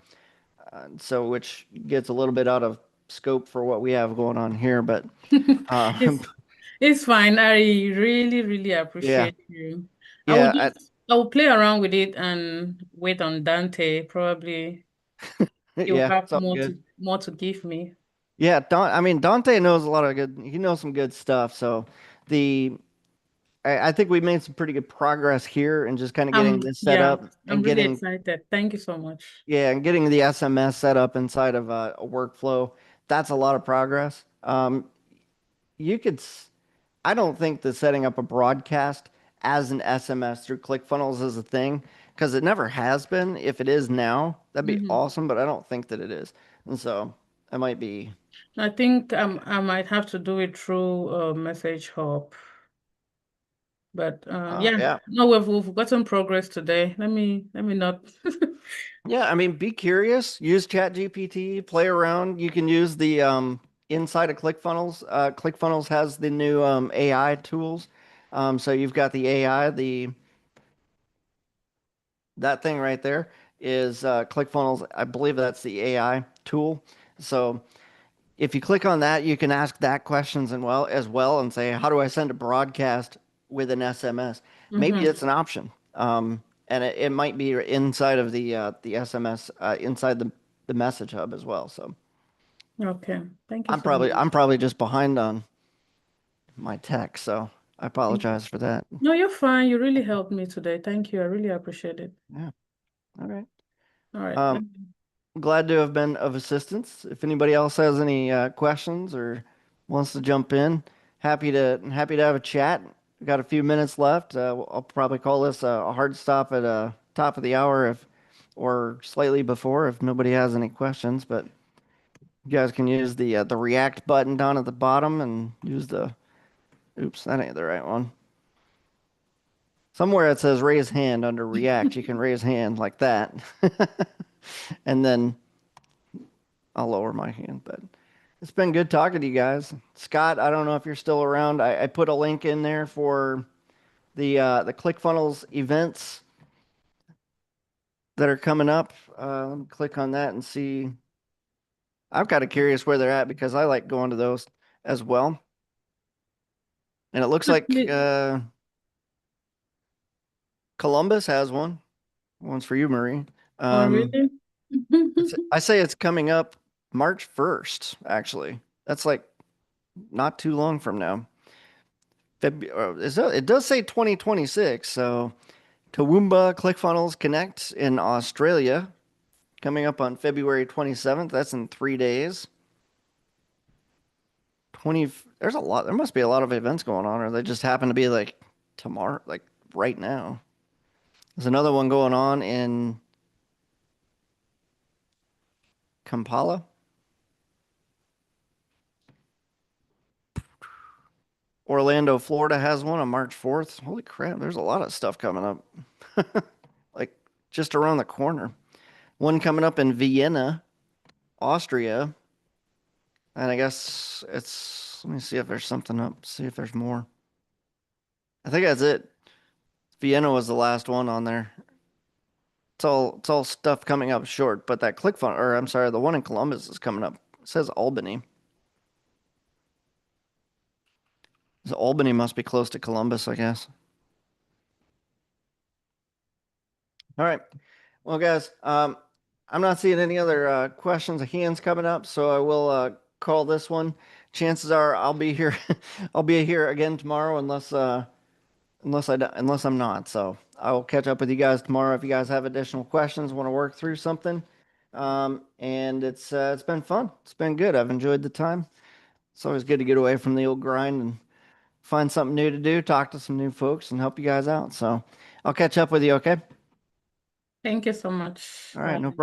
So which gets a little bit out of scope for what we have going on here. But It's it's fine. I really, really yeah, appreciate you. yeah, I will play around with it and wait on Dante. Probably he'll yeah, have it's all good. more to give me. Yeah, I mean, Dante knows a lot of good. He knows some good stuff. So the I think we made some pretty good progress here and just kind of getting this set Yeah, up I'm and really getting excited. Thank you so much. and getting the SMS set up inside of a workflow. That's a lot of progress. You could. I don't think that setting up a broadcast as an SMS through ClickFunnels is a thing because it never has been. If it is now, that'd be Hmm. awesome, but I don't think that it is. And so it might be, I think I might have to do it through Message Hub. But yeah, yeah. no, we've gotten progress today. Let me not. Yeah, I mean, be curious, use ChatGPT, play around. You can use the inside of ClickFunnels. ClickFunnels has the new AI tools. So you've got the AI, the that thing right there is ClickFunnels. I believe that's the AI tool. So if you click on that, you can ask that questions and as well and say, how do I send a broadcast with an SMS? Maybe Hmm. it's an option. And it might be inside of the SMS inside the message hub as well. So Okay, thank you so much. I'm probably just behind on my tech, so I apologize for that. No, you're fine. You really helped me today. Thank you. I really appreciate it. Yeah. All right. All right. Um, glad to have been of assistance. If anybody else has any questions or wants to jump in, happy to have a chat. We got a few minutes left. I'll probably call this a hard stop at top of the hour if or slightly before if nobody has any questions. But you guys can use the react button down at the bottom and use the oops, that ain't the right one. Somewhere it says raise hand under react. You can raise hand like that. And then I'll lower my hand, but it's been good talking to you guys. Scott, I don't know if you're still around. I put a link in there for the ClickFunnels events that are coming up. Let me click on that and see. I'm kind of curious where they're at because I like going to those as well. And it looks like Columbus has one. One's for you, Marie. Oh, really? I say it's coming up March 1st, actually. That's like not too long from now. It does say 2026, so Toowoomba ClickFunnels Connect in Australia coming up on February 27th. That's in 3 days. There's a lot. There must be a lot of events going on, or they just happen to be like tomorrow, like right now. There's another one going on in Kampala. Orlando, Florida has one on March 4th. Holy crap, there's a lot of stuff coming up. Like just around the corner. One coming up in Vienna, Austria. And I guess let me see if there's something up, see if there's more. I think that's it. Vienna was the last one on there. It's all stuff coming up short, but that ClickFunnels, or I'm sorry, the one in Columbus is coming up. It says Albany. So Albany must be close to Columbus, I guess. All right. Well, guys, I'm not seeing any other questions or hands coming up, so I will call this one. Chances are I'll be here. I'll be here again tomorrow, unless I'm not. So I will catch up with you guys tomorrow if you guys have additional questions, want to work through something. And it's been fun. It's been good. I've enjoyed the time. It's always good to get away from the old grind and find something new to do, talk to some new folks, and help you guys out. So I'll catch up with you. Okay. Thank you so much. All right. No problem.